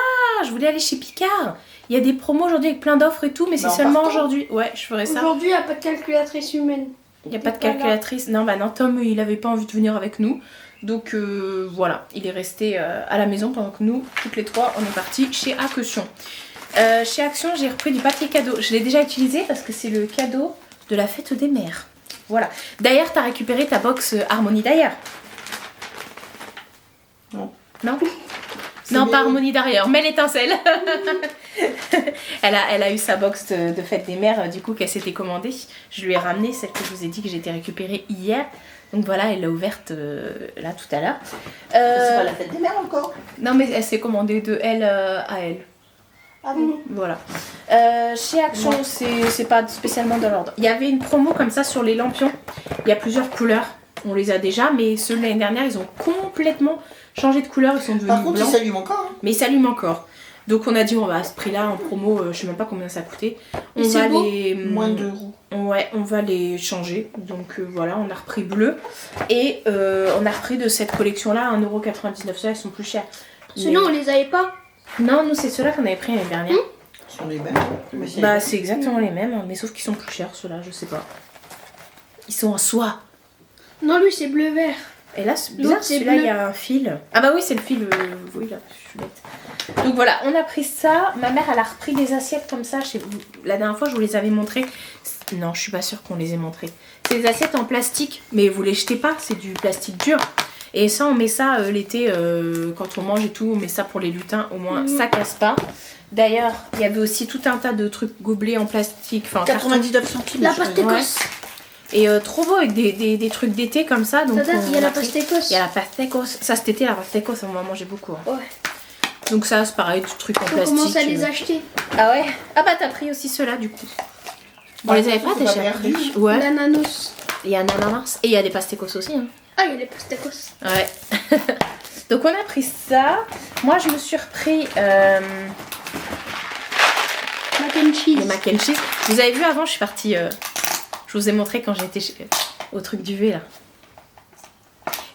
Je voulais aller chez Picard. Il y a des promos aujourd'hui avec plein d'offres et tout, mais c'est seulement aujourd'hui. Ouais, je ferai ça. Aujourd'hui, il n'y a pas de calculatrice humaine. Il n'y a pas de calculatrice. Non, bah non, Tom, il avait pas envie de venir avec nous. Donc voilà, il est resté à la maison pendant que nous, toutes les trois, on est partis chez Action. Chez Action, j'ai repris du papier cadeau. Je l'ai déjà utilisé parce que c'est le cadeau de la fête des mères. Voilà. D'ailleurs, tu as récupéré ta box Harmonie d'ailleurs. Non. Non? Non, pas Harmonie d'ailleurs, mais l'étincelle. elle a eu sa box de fête des mères, du coup, qu'elle s'était commandée. Je lui ai ramené celle que je vous ai dit que j'étais récupérée hier. Donc voilà, elle l'a ouverte là tout à l'heure. C'est pas la fête des mères encore. Non, mais elle s'est commandée de elle à elle. Ah bon. Voilà. Chez Action, c'est pas spécialement dans l'ordre. Il y avait une promo comme ça sur les lampions. Il y a plusieurs couleurs. On les a déjà, mais ceux de l'année dernière, ils ont complètement changé de couleur. Ils sont devenus Par contre, blancs. ils s'allument encore. Hein. Mais ils s'allument encore. Donc on a dit, on va à ce prix-là en promo, je sais même pas combien ça a coûté. On va les... Moins de €. Ouais, on va les changer. Donc voilà, on a repris bleu. Et on a repris de cette collection-là 1,99€. Ceux-là, ils sont plus chers. Sinon, on les avait pas. Non, nous, c'est ceux-là qu'on avait pris l'année dernière. Ils sont les mêmes. Mais Bah, c'est exactement les mêmes, hein, mais sauf qu'ils sont plus chers, ceux-là, je sais pas. Ils sont en soie. Non, lui, c'est bleu-vert. Et là, c'est bizarre, L'autre, c'est celui-là, bleu. il y a un fil. Ah bah oui, c'est le fil. Oui, là, je suis bête. Donc voilà, on a pris ça. Ma mère, elle a repris des assiettes comme ça. La dernière fois, je vous les avais montrées. Non, je suis pas sûre qu'on les ait montrées. C'est des assiettes en plastique, mais vous les jetez pas, c'est du plastique dur. Et ça, on met ça l'été, quand on mange et tout, on met ça pour les lutins, au moins ça casse pas. D'ailleurs, il y avait aussi tout un tas de trucs gobelets en plastique. Enfin, 99 centimes. La je crois. pastécos. et trop beau avec des trucs d'été comme ça. Donc Ça date, il y a on la pris- pastécos. Il y a la pastécos. Ça, cet été, la pastécos, on va manger beaucoup. Hein. Ouais. Donc ça, c'est pareil, tout truc en On plastique. commence à les acheter. Ah ouais? Ah bah t'as pris aussi ceux-là du coup. On les avait pas c'est déjà perdu. pris. Ouais. L'ananas. Il y a un ananas. Et il y a des pastécos aussi. Hein. Ah, il y a les pastécos. Ouais. Donc on a pris ça. Moi je me suis repris Mac and cheese. les mac and cheese. Vous avez vu avant, je suis partie. Je vous ai montré quand j'étais au truc du V là.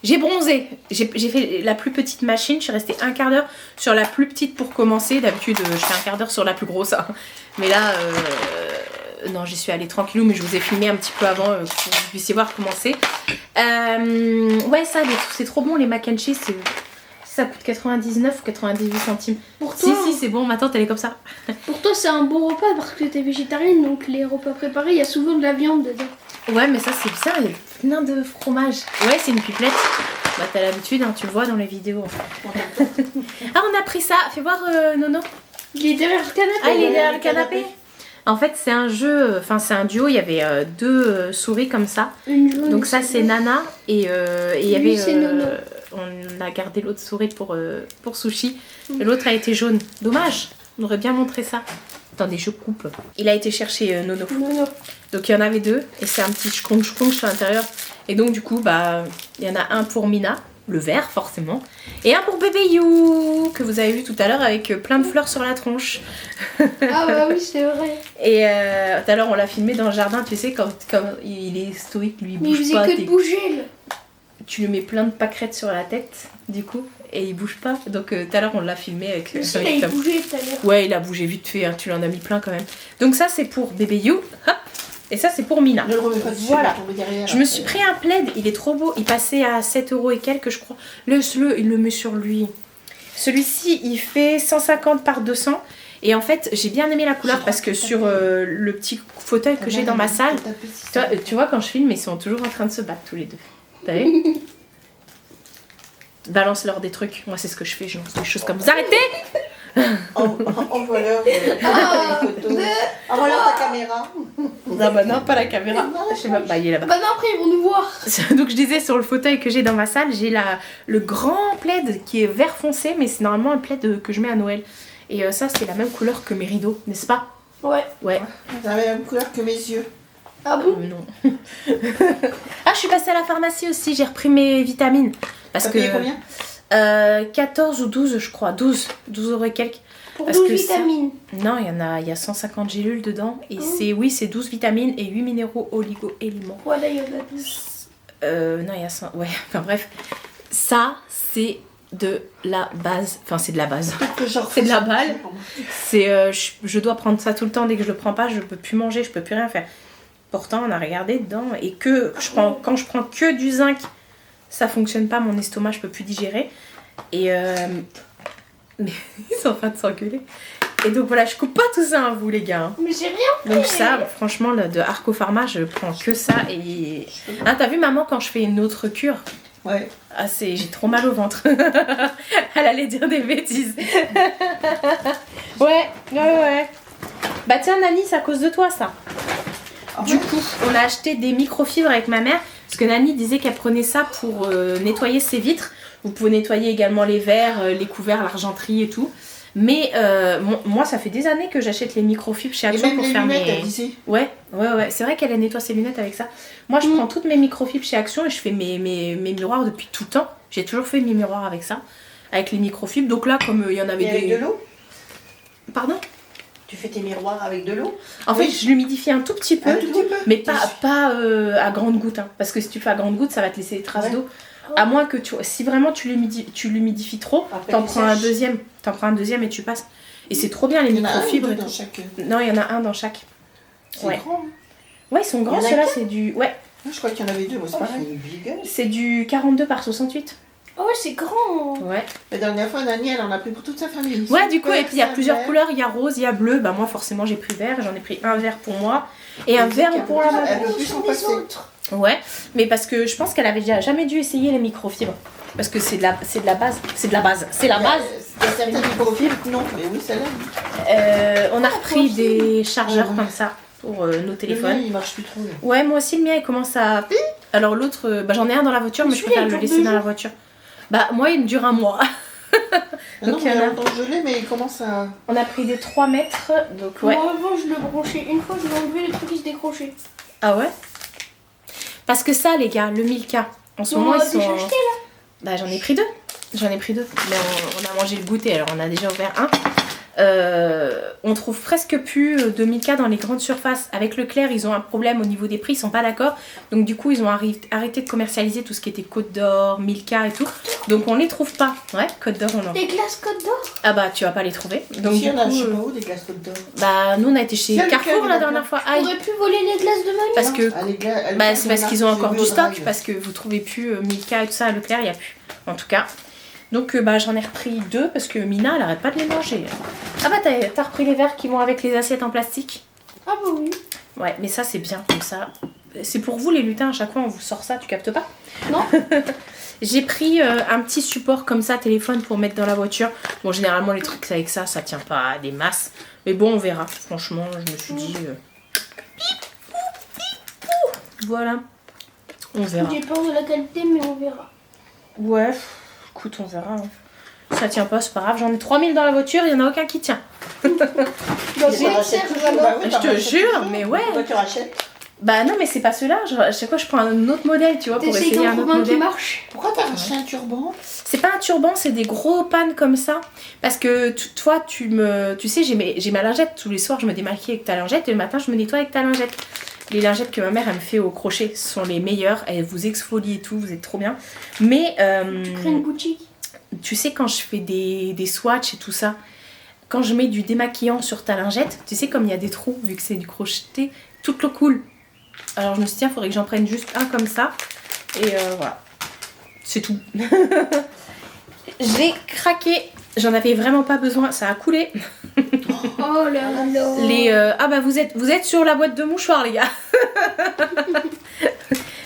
J'ai bronzé. J'ai fait la plus petite machine. Je suis restée un quart d'heure sur la plus petite pour commencer. D'habitude, je fais un quart d'heure sur la plus grosse. Hein. Mais là, Non, j'y suis allée tranquillou, mais je vous ai filmé un petit peu avant pour que vous puissiez voir comment c'est. Ouais, ça, c'est trop bon, les mac and cheese. Ça coûte 99 ou 98 centimes. Pour toi, Si, c'est bon, ma tante, elle est comme ça. pour toi, c'est un bon repas parce que t'es végétarienne, donc les repas préparés, il y a souvent de la viande dedans. Ouais, mais ça, c'est bizarre, il y a plein de fromage. Ouais, c'est une pipelette. Bah, t'as l'habitude, hein, tu le vois dans les vidéos. Ah, on a pris ça. Fais voir, Nono. Il est derrière le canapé. Ah, il est derrière le canapé. En fait, c'est un jeu, enfin, c'est un duo. Il y avait deux souris comme ça. Une jaune. Donc, ça, c'est Nana. Et il y avait. Lui, c'est Nono. On a gardé l'autre souris pour Sushi. Et l'autre a été jaune. Dommage. On aurait bien montré ça. Attendez, je coupe. Il a été chercher Nono. Nono. Donc il y en avait deux et c'est un petit chkong sur l'intérieur. Et donc du coup, bah, il y en a un pour Mina, le vert forcément, et un pour bébé You, que vous avez vu tout à l'heure avec plein de fleurs sur la tronche. Ah bah oui, c'est vrai. Et tout à l'heure on l'a filmé dans le jardin, tu sais, quand il est stoïque, lui il Mais il bouge faisait pas. que de bouger, là. Tu lui mets plein de pâquerettes sur la tête, du coup, et il bouge pas. Donc tout à l'heure on l'a filmé avec... Mais si, avec là, il Tom. bougeait tout à l'heure. Ouais, il a bougé vite fait, hein, tu lui en as mis plein quand même. Donc ça c'est pour bébé You, hop, et ça c'est pour Mina. Ne le remets pas dessus, Voilà. il va tomber derrière. Je me suis pris un plaid, il est trop beau, il passait à 7 € et quelques je crois. Laisse-le, il le met sur lui. Celui-ci il fait 150 par 200 et en fait j'ai bien aimé la couleur parce que sur le petit fauteuil que j'ai dans ma salle, tu vois quand je filme ils sont toujours en train de se battre tous les deux. T'as vu? Balance-leur des trucs, moi c'est ce que je fais, je lance des choses comme vous arrêtez. Envoie-leur des photos. Envoie-leur ta caméra. Non bah non pas la caméra, je sais pas, bah il est là-bas. Bah non, après, ils vont nous voir. Donc je disais sur le fauteuil que j'ai dans ma salle, j'ai le grand plaid qui est vert foncé, mais c'est normalement un plaid que je mets à Noël. Et ça c'est la même couleur que mes rideaux, n'est-ce pas? Ouais. Ouais. C'est la même couleur que mes yeux. Ah bon? Non. Ah je suis passée à la pharmacie aussi, j'ai repris mes vitamines. Parce T'as que payé combien? 14 ou 12 je crois, 12 € et quelques. Pour Parce 12 que ça- vitamines. Non, il y a 150 gélules dedans. Et c'est 12 vitamines et 8 minéraux oligo-éléments. Voilà, il y en a 12. Non, il y a 100. Ouais, enfin bref. Ça, c'est de la base. Enfin, c'est de la base. C'est de la balle. Je dois prendre ça tout le temps. Dès que je le prends pas, je peux plus manger, je peux plus rien faire. Pourtant, on a regardé dedans. Et quand je prends que du zinc, ça fonctionne pas. Mon estomac, je peux plus digérer. Et mais ils sont en train de s'engueuler. Et donc voilà, je coupe pas tout ça, hein, vous les gars. Mais j'ai rien. Donc ça, franchement, de Arco Pharma, je prends que ça. Et ah, t'as vu maman quand je fais une autre cure? Ouais. Ah, j'ai trop mal au ventre. Elle allait dire des bêtises. Ouais. Bah tiens, Nani, c'est à cause de toi ça. Du coup, on a acheté des microfibres avec ma mère. Parce que Nani disait qu'elle prenait ça pour nettoyer ses vitres. Vous pouvez nettoyer également les verres, les couverts, l'argenterie et tout. Mais moi, ça fait des années que j'achète les microfibres chez Et Action même pour les faire lunettes, mes... elle disait. Ouais. C'est vrai qu'elle nettoie ses lunettes avec ça. Moi, je prends toutes mes microfibres chez Action et je fais mes miroirs depuis tout le temps. J'ai toujours fait mes miroirs avec ça, avec les microfibres. Donc là, comme il y en avait Et avec de l'eau? Pardon? Tu fais tes miroirs avec de l'eau? En fait, je l'humidifie un tout petit peu, Un tout petit peu. mais pas à grande goutte. Hein, parce que si tu fais à grande goutte, ça va te laisser des traces Ouais. d'eau. À moins que si vraiment tu l'humidifies trop, Après, t'en tu prends un sèches. deuxième. T'en prends un deuxième et tu passes. Et c'est trop bien les Il y en a un ou microfibres deux et dans tout. chaque. Non, il y en a un dans chaque. C'est Ouais. grand. Hein. Ouais, ils sont grands, Il y en a ceux-là, qu'un c'est du... Ouais, Moi, je crois qu'il y en avait deux. Moi, c'est pareil. c'est du 42 par 68. Oh ouais, c'est grand. Ouais. La dernière fois, Nani, elle en a pris pour toute sa famille. Ouais, du coup, et puis il y a Super, plusieurs vert. couleurs. Il y a rose, il y a bleu. Bah moi, forcément, j'ai pris vert. J'en ai pris un vert pour moi et un Elle dit vert qu'elle pour veut la pas- maman. Elle veut plus Sur s'en les passer. autres. Ouais, mais parce que je pense qu'elle avait déjà jamais dû essayer les microfibres. Parce que c'est de la base. C'est de la base. C'est la base. Il y a certaines microfibres, non. Mais oui, celle-là. On a repris aussi. des chargeurs Ouais. comme ça pour nos Le mien, téléphones. il marche plus trop. Là. Ouais, moi aussi, le mien, il commence à... Alors l'autre, j'en ai un dans la voiture, mais je Celui-là, préfère il le dure laisser 2 dans la jours. voiture. Bah, moi, il me dure un mois. Non, Donc, mais il y en a- longtemps que je l'ai, mais il commence à. On a pris des 3 mètres, donc ouais. Moi, avant, je le branchais. Une fois, je l'ai enlevé, le truc, il se décrochait. Ah ouais? Parce que ça, les gars, le Milka, en ce On moment, a ils sont... déjà acheté, Bah, j'en ai pris 2. Mais on a mangé le goûter, alors on a déjà ouvert un. On trouve presque plus de Milka dans les grandes surfaces. Avec Leclerc, ils ont un problème au niveau des prix, ils sont pas d'accord. Donc du coup, ils ont arrêté de commercialiser tout ce qui était Côte d'Or, Milka et tout. Donc on les trouve pas. Ouais, Côte d'Or, on en. Les glaces Côte d'Or? Ah bah tu vas pas les trouver. Donc Si, du on a, coup, je sais pas où, des glaces Côte d'Or. bah nous on a été chez Si, à Carrefour Leclerc, la il y en a dernière fois. Aïe. On aurait pu voler les glaces de mamie. Parce que Ah, les gars, à bah, Leclerc, c'est parce il y en a, qu'ils ont j'ai encore vu du au stock, Drive. parce que vous trouvez plus Milka et tout ça à Leclerc, il n'y a plus. En tout cas. Donc bah, j'en ai repris 2 parce que Mina elle arrête pas de les manger. Ah bah t'as repris les verres qui vont avec les assiettes en plastique? Ah bah oui. Ouais, mais ça c'est bien comme ça. C'est pour vous les lutins, à chaque fois on vous sort ça, tu captes pas? Non. J'ai pris un petit support comme ça, téléphone pour mettre dans la voiture. Bon généralement les trucs avec ça, ça tient pas à des masses. Mais bon on verra, franchement je me suis dit... Voilà. On verra. J'ai peur de la qualité, mais on verra. Ouais, écoute, on verra. Hein. Ça tient pas, c'est pas grave. J'en ai 3000 dans la voiture, il y en a aucun qui tient. Bah, Oui, tu rachètes Serge, toujours, alors. bah oui, Je t'en te rachètes jure, toujours. mais ouais. Pourquoi tu rachètes? Bah non, mais c'est pas ceux-là. À chaque fois, je prends un autre modèle, tu vois, pour T'essayes essayer d'en un autre trouver un qui modèle. marche. Pourquoi t'as racheté un turban? C'est pas un turban, c'est des gros pannes comme ça. Parce que toi, tu sais, j'ai ma lingette. Tous les soirs, je me démaquille avec ta lingette et le matin, je me nettoie avec ta lingette. Les lingettes que ma mère elle me fait au crochet sont les meilleures. Elles vous exfolient et tout, vous êtes trop bien. Mais Tu crées une boutique. tu sais, quand je fais des swatchs et tout ça, quand je mets du démaquillant sur ta lingette, tu sais, comme il y a des trous, vu que c'est du crocheté, toute l'eau coule. Alors je me suis dit, il faudrait que j'en prenne juste un comme ça. Et voilà. C'est tout. J'ai craqué. J'en avais vraiment pas besoin. Ça a coulé. Oh là là. Ah bah vous êtes sur la boîte de mouchoirs, les gars.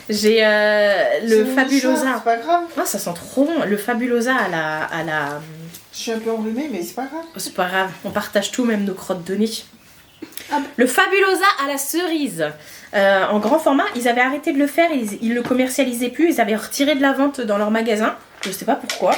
J'ai le C'est Fabulosa. C'est pas grave. Ah, ça sent trop bon. Le Fabulosa à la... Je suis un peu enrhumée, mais c'est pas grave. Oh, c'est pas grave, on partage tout, même nos crottes de nez. Ah. Le Fabulosa à la cerise. En grand format, ils avaient arrêté de le faire, ils le commercialisaient plus, ils avaient retiré de la vente dans leur magasin. Je sais pas pourquoi.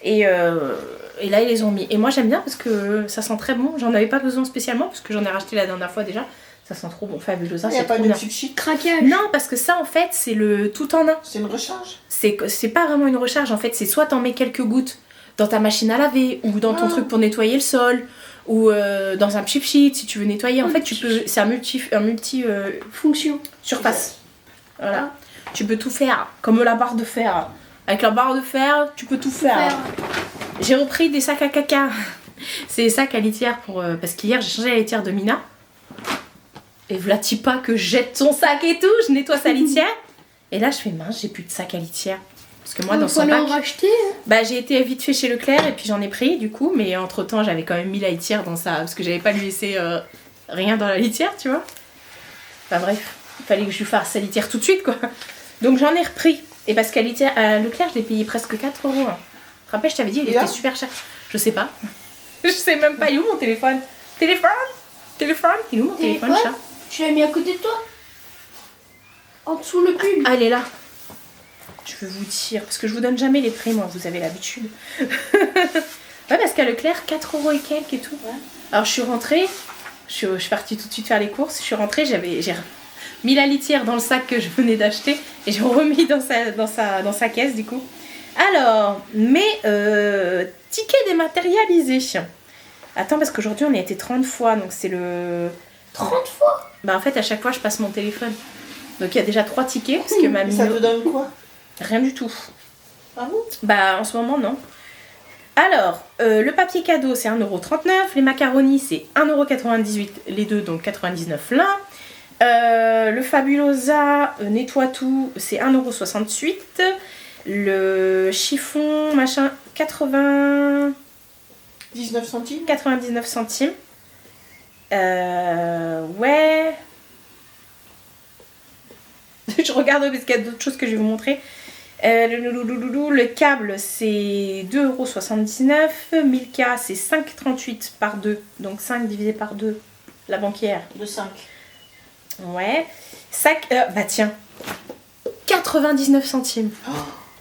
Et là, ils les ont mis. Et moi, j'aime bien parce que ça sent très bon. J'en avais pas besoin spécialement parce que j'en ai racheté la dernière fois déjà. Ça sent trop bon. Fabulosa, Il n'y a c'est pas trop de bien. petite shit. Craquage. Non, parce que ça, en fait, c'est le tout en un. C'est une recharge. C'est pas vraiment une recharge, en fait. C'est soit t'en mets quelques gouttes dans ta machine à laver ou dans ton truc pour nettoyer le sol ou dans un chip sheet si tu veux nettoyer. En fait, tu peux. C'est un multi Fonction. surface. Voilà. Tu peux tout faire, comme la barre de fer. Avec la barre de fer, tu peux tout faire. J'ai repris des sacs à caca. C'est des sacs à litière pour parce qu'hier j'ai changé la litière de Mina. Et voilà pas que je jette son sac et tout, je nettoie sa litière. Et là je fais mince, j'ai plus de sac à litière. Parce que moi dans son fallait en bac, racheter. bah j'ai été vite fait chez Leclerc et puis j'en ai pris du coup, mais entre temps j'avais quand même mis la litière dans ça parce que j'avais pas lui laissé rien dans la litière, tu vois. Enfin bref, il fallait que je lui fasse sa litière tout de suite quoi. Donc j'en ai repris. Et parce qu'à Leclerc je l'ai payé presque 4 €. Hein. Tu te rappelles, je t'avais dit, il était super cher. Je sais pas. Je sais même pas, il est où mon téléphone? Téléphone? Il est où mon téléphone, chat? Tu l'as mis à côté de toi. En dessous le pull. Ah, elle est là. Je vais vous dire, parce que je vous donne jamais les prix, moi, vous avez l'habitude. Ouais, parce qu'à Leclerc, 4 € et quelques et tout. Ouais. Alors je suis rentrée, je suis partie tout de suite faire les courses. Je suis rentrée, j'ai mis la litière dans le sac que je venais d'acheter et j'ai remis dans sa caisse du coup. Alors, mes tickets dématérialisés. Attends, parce qu'aujourd'hui on y a été 30 fois, donc c'est le... 30 fois. Bah en fait à chaque fois je passe mon téléphone. Donc il y a déjà 3 tickets, parce que ma Et ça te donne quoi? Rien du tout. Ah bon? Bah en ce moment non. Alors, le papier cadeau c'est 1,39 €, les macaronis c'est 1,98 € les deux, donc 99 l'un. Le Fabulosa nettoie tout c'est 1,68 €. Le chiffon machin 19 centimes? 99 centimes. Ouais. Je regarde parce qu'il y a d'autres choses que je vais vous montrer. Le câble c'est 2,79 €. Milka c'est 5,38 par 2. Donc 5 divisé par 2. La banquière. De 5. Ouais. Sac. Bah tiens. 99 centimes.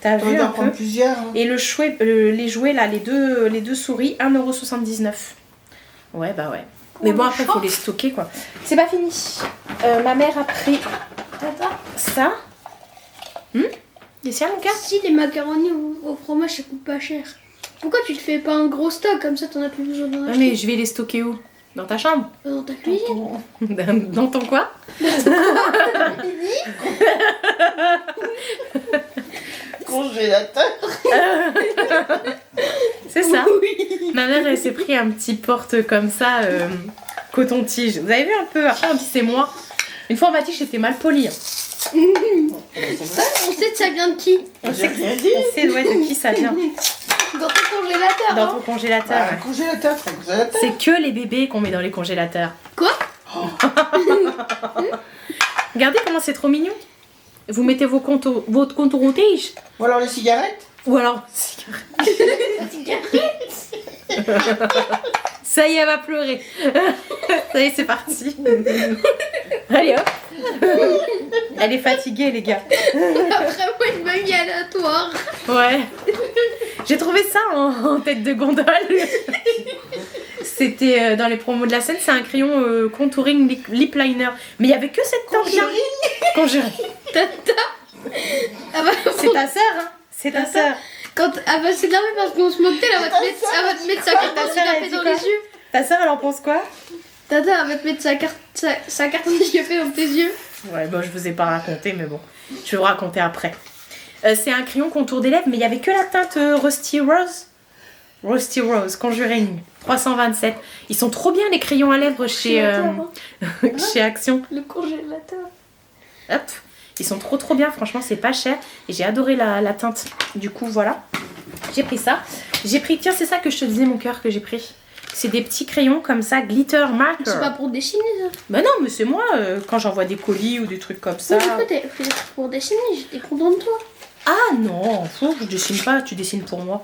T'as T'aurais vu dû un en prendre peu? plusieurs. Hein. Et les jouets là, les deux souris, 1,79 €. Ouais, bah ouais. Mais bon, après, il faut les stocker quoi. C'est pas fini. Ma mère a pris ça. Des cires, mon gars? Si les macaronis au fromage ça coûte pas cher. Pourquoi tu te fais pas un gros stock comme ça, t'en as plus besoin d'en Ouais, acheter? mais je vais les stocker où? Dans ta chambre? Dans ta cuisine. Dans ton quoi? Congélateur. C'est ça. Oui. Ma mère, elle s'est pris un petit porte comme ça, coton-tige. Vous avez vu un peu? Après, on dit c'est moi. Une fois, on m'a dit que j'étais mal polie. On sait que ça vient de qui? On J'ai sait, rien dit. on sait ouais, de qui ça vient. Dans ton congélateur. Dans hein. ton congélateur. Un congélateur, c'est un congélateur. C'est que les bébés qu'on met dans les congélateurs. Quoi? Regardez comment c'est trop mignon. Vous mettez votre coton-tige. Ou alors les cigarettes. Ou alors... Ça y est, elle va pleurer. Ça y est, c'est parti. Allez hop. Elle est fatiguée, les gars. Après moi, une mamie aléatoire. Ouais. J'ai trouvé ça en tête de gondole. C'était dans les promos de la scène. C'est un crayon contouring lip liner. Mais il n'y avait que cette teinte-là. Conjuring. Ah bah, C'est ta sœur, hein. C'est ta sœur. quand ah bah c'est énervé parce qu'on se moque d'elle, elle va te mettre sa carte Ta sœur, elle handicapée dit dans quoi? les yeux. Ta sœur, elle en pense quoi? Tata, elle va te mettre sa carte handicapée dans tes yeux. Ouais, bon, je vous ai pas raconté, mais bon. Je vais vous raconter après. C'est un crayon contour des lèvres, mais il n'y avait que la teinte Rusty Rose. Rusty Rose, Conjuring, 327. Ils sont trop bien les crayons à lèvres chez, chez Action. Le congélateur. Hop. Ils sont trop bien, franchement, c'est pas cher. Et j'ai adoré la teinte. Du coup, voilà. J'ai pris ça. J'ai pris, tiens, c'est ça que je te disais, mon cœur, que j'ai pris. C'est des petits crayons comme ça, glitter marker. C'est pas pour dessiner ça. Bah non, mais c'est moi, quand j'envoie des colis ou des trucs comme ça. Oui, pourquoi t'es fait pour dessiner? J'étais contente de toi. Ah non, je dessine pas, tu dessines pour moi.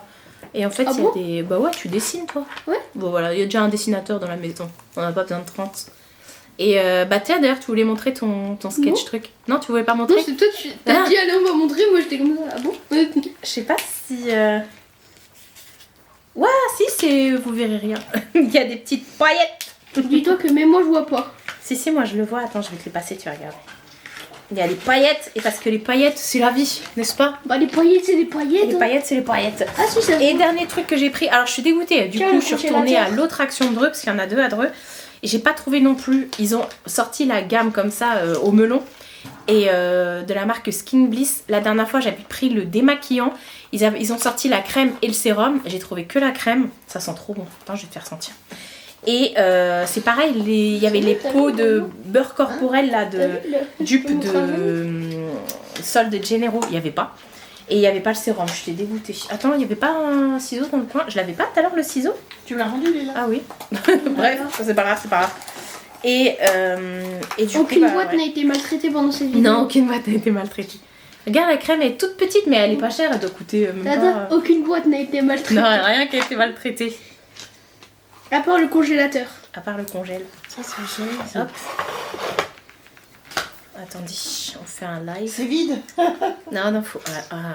Et en fait, Ah il y bon a des... Bah ouais, tu dessines, toi. Ouais. Bon, voilà, il y a déjà un dessinateur dans la maison. On n'a pas besoin de 30. Et bah tiens, d'ailleurs, tu voulais montrer ton sketch Non. truc. Non, tu voulais pas Non, montrer? c'est toi, t'as Ah. dit allez, on va montrer. Moi j'étais comme ça. Ah bon? Je sais pas si... Ouais, si, vous verrez rien. Il y a des petites paillettes. Dis-toi que même moi je vois pas. Si, moi je le vois. Attends, je vais te les passer, tu vas regarder. Il y a les paillettes, et parce que les paillettes, c'est la vie, n'est-ce pas? Bah les paillettes, c'est des paillettes. Les hein. paillettes, c'est les paillettes. Ah si, ça se Et voit. dernier truc que j'ai pris, alors je suis dégoûtée, du Tiens, coup le je suis retournée à congélateur. l'autre Action de Dreux, parce qu'il y en a deux à Dreux, et j'ai pas trouvé non plus, ils ont sorti la gamme comme ça au melon, et de la marque Skin Bliss. La dernière fois j'avais pris le démaquillant, ils ont sorti la crème et le sérum, j'ai trouvé que la crème, ça sent trop bon, attends je vais te faire sentir. Et c'est pareil, il y avait les pots de beurre corporel là, de dupe de solde généraux, il n'y avait pas. Et il n'y avait pas le sérum, je suis dégoûtée. Attends, il n'y avait pas un ciseau dans le coin? Je l'avais pas tout à l'heure le ciseau? Tu me l'as rendu, lui, là. Ah oui. Bref, c'est pas grave, c'est pas grave. Et du coup, Aucune bah, boîte ouais. n'a été maltraitée pendant cette vidéo. Non, aucune boîte n'a été maltraitée. Regarde, la crème est toute petite, mais elle est pas chère, elle doit coûter même Tata, pas... aucune boîte n'a été maltraitée. Non, rien qui a été maltraité. À part le congélateur. À part le congèle. Ça, c'est joli. ça. Hop. Attendez, on fait un live. C'est vide. Non, faut... Ah.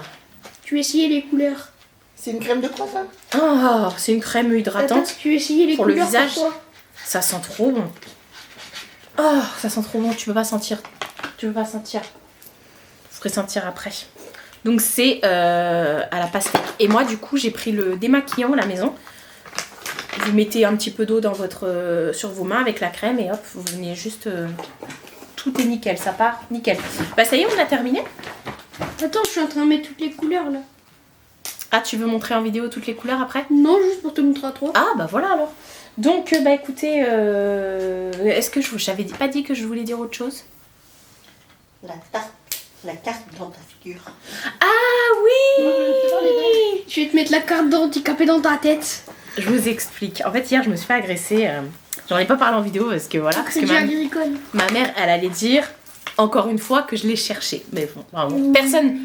Tu as essayé les couleurs. C'est une crème de quoi, ça? Oh, c'est une crème hydratante. Tata, tu as essayé les Pour le couleurs visage. pour toi. Ça sent trop bon. Oh, ça sent trop bon. Tu peux pas sentir. Tu peux pas sentir. Je ferai sentir après. Donc c'est à la pastèque. Et moi du coup j'ai pris le démaquillant à la maison. Vous mettez un petit peu d'eau dans votre sur vos mains avec la crème et hop, vous venez juste... tout est nickel, ça part nickel. Bah ça y est, on a terminé. Attends, je suis en train de mettre toutes les couleurs là. Ah, tu veux montrer en vidéo toutes les couleurs après? Non, juste pour te montrer à toi. Ah bah voilà alors. Donc bah écoutez, est-ce que j'avais pas dit que je voulais dire autre chose? La carte dans ta figure. Ah oui! Je vais te mettre la carte d'handicapé dans ta tête. Je vous explique. En fait hier je me suis fait agresser. J'en ai pas parlé en vidéo parce que voilà. Parce C'est que du ma, agricole. ma mère elle allait dire encore une fois que je l'ai cherché. Mais bon, vraiment, personne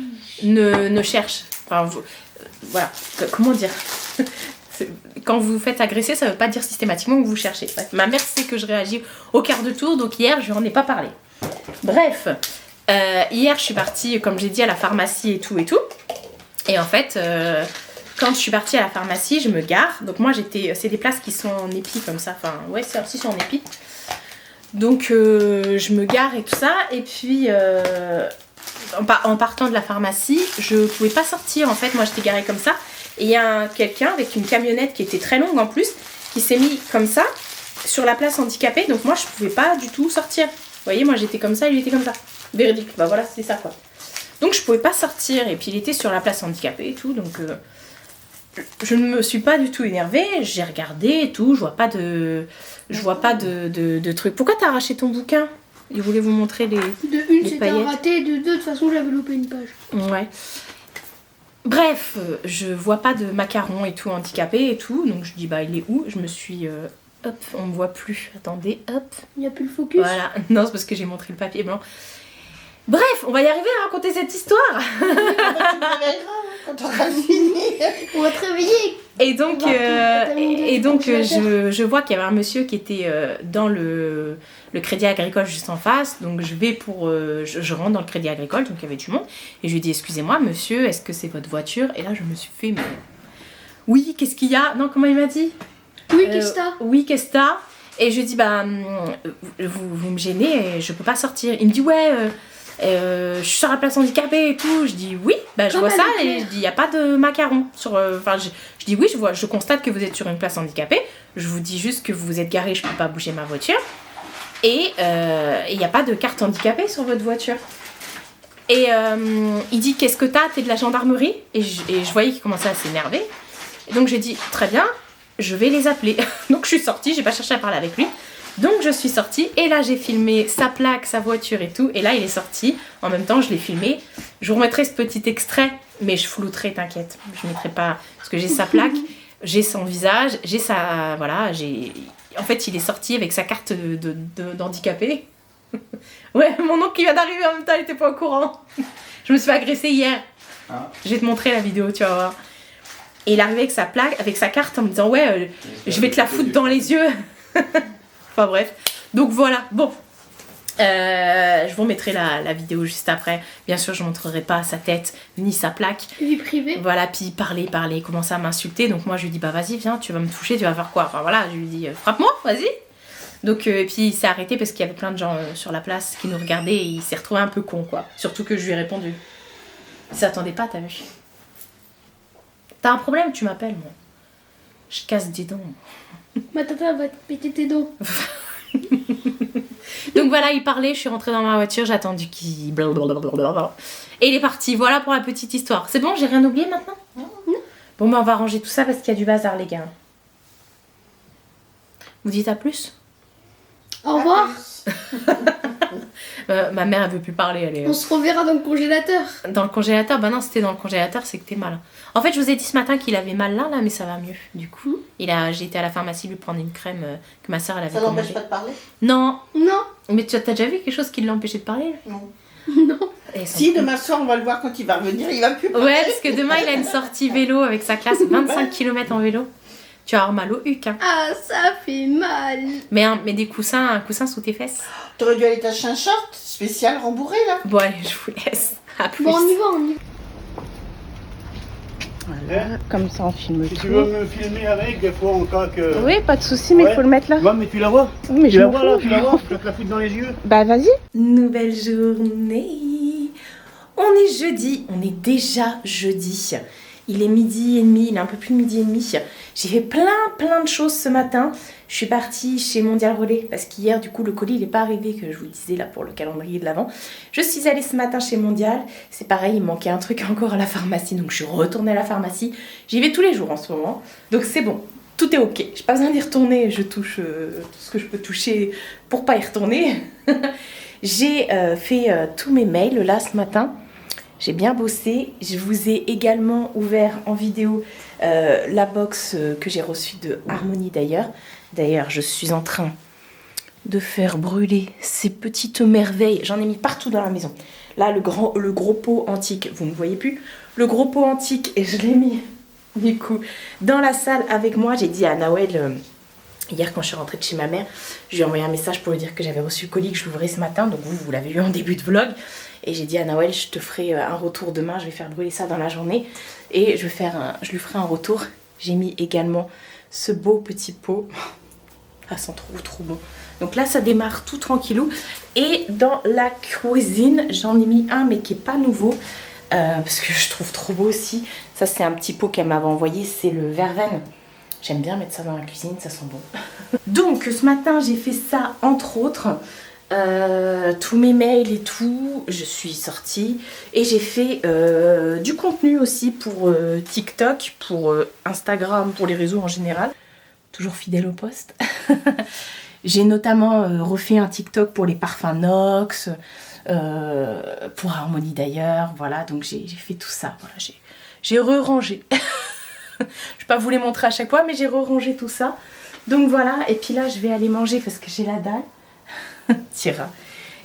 ne cherche. Enfin voilà. Comment dire? Quand vous vous faites agresser, ça veut pas dire systématiquement que vous cherchez. Bref, ma mère sait que je réagis au quart de tour, donc hier je n'en ai pas parlé. Bref, hier je suis partie, comme j'ai dit, à la pharmacie et tout et tout. Et en fait, quand je suis partie à la pharmacie, je me gare. Donc moi c'est des places qui sont en épi comme ça. Enfin ouais, c'est aussi en épi. Donc je me gare et tout ça. Et puis en partant de la pharmacie, je pouvais pas sortir. En fait, moi j'étais garée comme ça. Et il y a quelqu'un avec une camionnette qui était très longue en plus, qui s'est mis comme ça sur la place handicapée. Donc moi je pouvais pas du tout sortir. Vous voyez, moi j'étais comme ça, lui était comme ça. Véridique, bah voilà, c'est ça quoi. Donc je pouvais pas sortir. Et puis il était sur la place handicapée et tout. Donc je ne me suis pas du tout énervée. J'ai regardé et tout. Je vois pas de trucs. Pourquoi t'as arraché ton bouquin? Il voulait vous montrer les C'était un raté, de toute façon j'avais loupé une page. Ouais. Bref, je vois pas de macaron et tout handicapé et tout, donc je dis bah il est où? Je me suis hop, on me voit plus. Attendez, hop. Il n'y a plus le focus. Voilà. Non, c'est parce que j'ai montré le papier blanc. Bref, on va y arriver à raconter cette histoire. Quand on aura fini. On va te réveiller. Et donc, je vois qu'il y avait un monsieur qui était dans le Crédit Agricole juste en face. Donc je vais je rentre dans le Crédit Agricole, donc il y avait du monde. Et je lui dis, excusez-moi monsieur, est-ce que c'est votre voiture? Et là je me suis fait, mais... Oui, qu'est-ce qu'il y a? Non, comment il m'a dit? Oui, qu'est-ce que t'as? Oui, qu'est-ce que t'as? Et je lui dis, bah, vous me gênez et je peux pas sortir. Il me dit, ouais... je suis sur la place handicapée et tout. Je dis oui, bah, je vois ça et je dis il n'y a pas de macaron sur. Enfin, je dis oui, je constate que vous êtes sur une place handicapée. Je vous dis juste que vous êtes garé, je peux pas bouger ma voiture. Et il n'y a pas de carte handicapée sur votre voiture. Et il dit qu'est-ce que t'as? T'es de la gendarmerie? Et je voyais qu'il commençait à s'énerver. Et donc j'ai dit très bien, je vais les appeler. Donc je suis sortie, j'ai pas cherché à parler avec lui. Donc je suis sortie et là j'ai filmé sa plaque, sa voiture et tout. Et là il est sorti. En même temps je l'ai filmé. Je vous remettrai ce petit extrait, mais je flouterai, t'inquiète. Je ne mettrai pas... Parce que j'ai sa plaque, j'ai son visage, j'ai sa... Voilà, j'ai... En fait il est sorti avec sa carte d'handicapé. Ouais, mon oncle qui vient d'arriver en même temps, il était pas au courant. Je me suis fait agresser hier. Ah. Je vais te montrer la vidéo, tu vas voir. Et il est arrivé avec sa plaque, avec sa carte en me disant ouais, je vais te la foutre dans les yeux. Enfin bref, donc voilà, bon, je vous remettrai la vidéo juste après. Bien sûr, je ne montrerai pas sa tête ni sa plaque. Vie privée. Voilà, puis parler, commencer à m'insulter. Donc moi, je lui dis, bah vas-y, viens, tu vas me toucher, tu vas faire quoi? Enfin voilà, je lui dis, frappe-moi, vas-y. Donc, et puis il s'est arrêté parce qu'il y avait plein de gens sur la place qui nous regardaient et il s'est retrouvé un peu con, quoi. Surtout que je lui ai répondu. Il s'attendait pas, t'as vu? T'as un problème, tu m'appelles, moi. Je casse des dents. Ma tata va te péter tes dents. Donc voilà, il parlait, je suis rentrée dans ma voiture, j'ai attendu qu'il... Blablabla. Et il est parti, voilà pour la petite histoire. C'est bon, j'ai rien oublié maintenant? Non. Bon bah on va ranger tout ça parce qu'il y a du bazar les gars. Vous dites à plus? Au revoir. Ma mère elle veut plus parler, elle est... On se reverra dans le congélateur. Dans le congélateur? Bah non, c'était dans le congélateur, c'est que t'es mal. En fait, je vous ai dit ce matin qu'il avait mal là, mais ça va mieux. Du coup, j'ai été à la pharmacie lui prendre une crème que ma soeur elle avait Ça commandée. n'empêche pas de parler? Non. Non. Mais tu as déjà vu quelque chose qui l'a empêché de parler? Non. Non. Si, demain soir, on va le voir quand il va revenir, il va plus parler. Ouais, parce que demain, il a une sortie vélo avec sa classe, 25 km en vélo. Tu vas avoir mal au huc, hein. Ah, ça fait mal. Mais des coussins, un coussin sous tes fesses. T'aurais dû aller t'acheter un short spécial rembourré, là. Bon, allez, je vous laisse. À plus. Bon, on y va. Voilà, comme ça on filme Si tout. tu veux me filmer avec, des fois en cas que... Oui, pas de soucis, mais il faut le mettre là. Ouais, mais tu la vois? Oui, mais Tu je la m'en vois là, fous. tu la vois? Je vais te la foutre dans les yeux. Bah vas-y. Nouvelle journée. On est jeudi, on est déjà jeudi. Il est 12h30, il est un peu plus de 12h30. J'ai fait plein de choses ce matin. Je suis partie chez Mondial Relais parce qu'hier du coup le colis il n'est pas arrivé que je vous disais là pour le calendrier de l'Avent. Je suis allée ce matin chez Mondial. C'est pareil, il manquait un truc encore à la pharmacie donc je suis retournée à la pharmacie. J'y vais tous les jours en ce moment. Donc c'est bon, tout est ok. J'ai pas besoin d'y retourner, je touche tout ce que je peux toucher pour pas y retourner. J'ai fait tous mes mails là ce matin. J'ai bien bossé. Je vous ai également ouvert en vidéo la box que j'ai reçue de Harmonie d'ailleurs. D'ailleurs, je suis en train de faire brûler ces petites merveilles. J'en ai mis partout dans la maison. Là, le gros pot antique, vous ne voyez plus. Le gros pot antique, et je l'ai mis du coup dans la salle avec moi. J'ai dit à Nawel... Hier, quand je suis rentrée de chez ma mère, je lui ai envoyé un message pour lui dire que j'avais reçu le colis, que je l'ouvrais ce matin. Donc vous l'avez vu en début de vlog. Et j'ai dit à Nawel, je te ferai un retour demain. Je vais faire brûler ça dans la journée. Et je lui ferai un retour. J'ai mis également ce beau petit pot. Ça sent trop bon. Donc là, ça démarre tout tranquillou. Et dans la cuisine, j'en ai mis un, mais qui n'est pas nouveau. Parce que je trouve trop beau aussi. Ça, c'est un petit pot qu'elle m'avait envoyé. C'est le verveine. J'aime bien mettre ça dans la cuisine, ça sent bon. Donc, ce matin, j'ai fait ça, entre autres. Tous mes mails et tout, je suis sortie. Et j'ai fait du contenu aussi pour TikTok, pour Instagram, pour les réseaux en général. Toujours fidèle au poste. J'ai notamment refait un TikTok pour les parfums Nox, pour Harmonie d'ailleurs, voilà, donc j'ai fait tout ça, voilà, j'ai re-rangé. Je vais pas vous les montrer à chaque fois, mais j'ai re-rangé tout ça. Donc voilà, et puis là je vais aller manger parce que j'ai la dalle. Tira.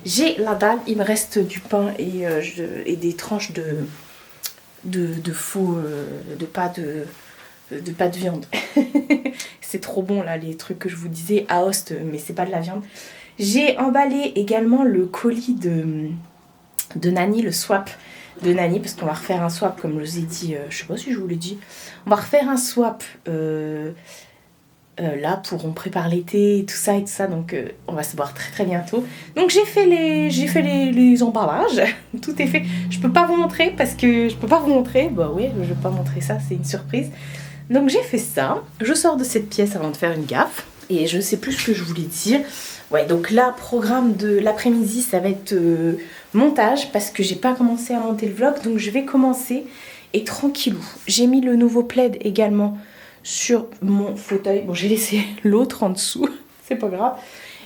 J'ai la dalle, il me reste du pain et des tranches de faux, de pâte de viande. C'est trop bon là, les trucs que je vous disais à Host, mais c'est pas de la viande. J'ai emballé également le colis de Nani, le swap de Nani, parce qu'on va refaire un swap, comme je vous ai dit, je sais pas si je vous l'ai dit. On va refaire un swap là pour on prépare l'été et tout ça, donc on va se voir très bientôt. Donc j'ai fait les emballages, tout est fait. Je peux pas vous montrer parce que je peux pas vous montrer. Bah oui, je vais pas montrer ça, c'est une surprise. Donc j'ai fait ça, je sors de cette pièce avant de faire une gaffe et je sais plus ce que je voulais dire. Ouais, donc là, programme de l'après-midi, ça va être montage parce que j'ai pas commencé à monter le vlog, donc je vais commencer et tranquillou. J'ai mis le nouveau plaid également sur mon fauteuil. Bon, j'ai laissé l'autre en dessous, c'est pas grave.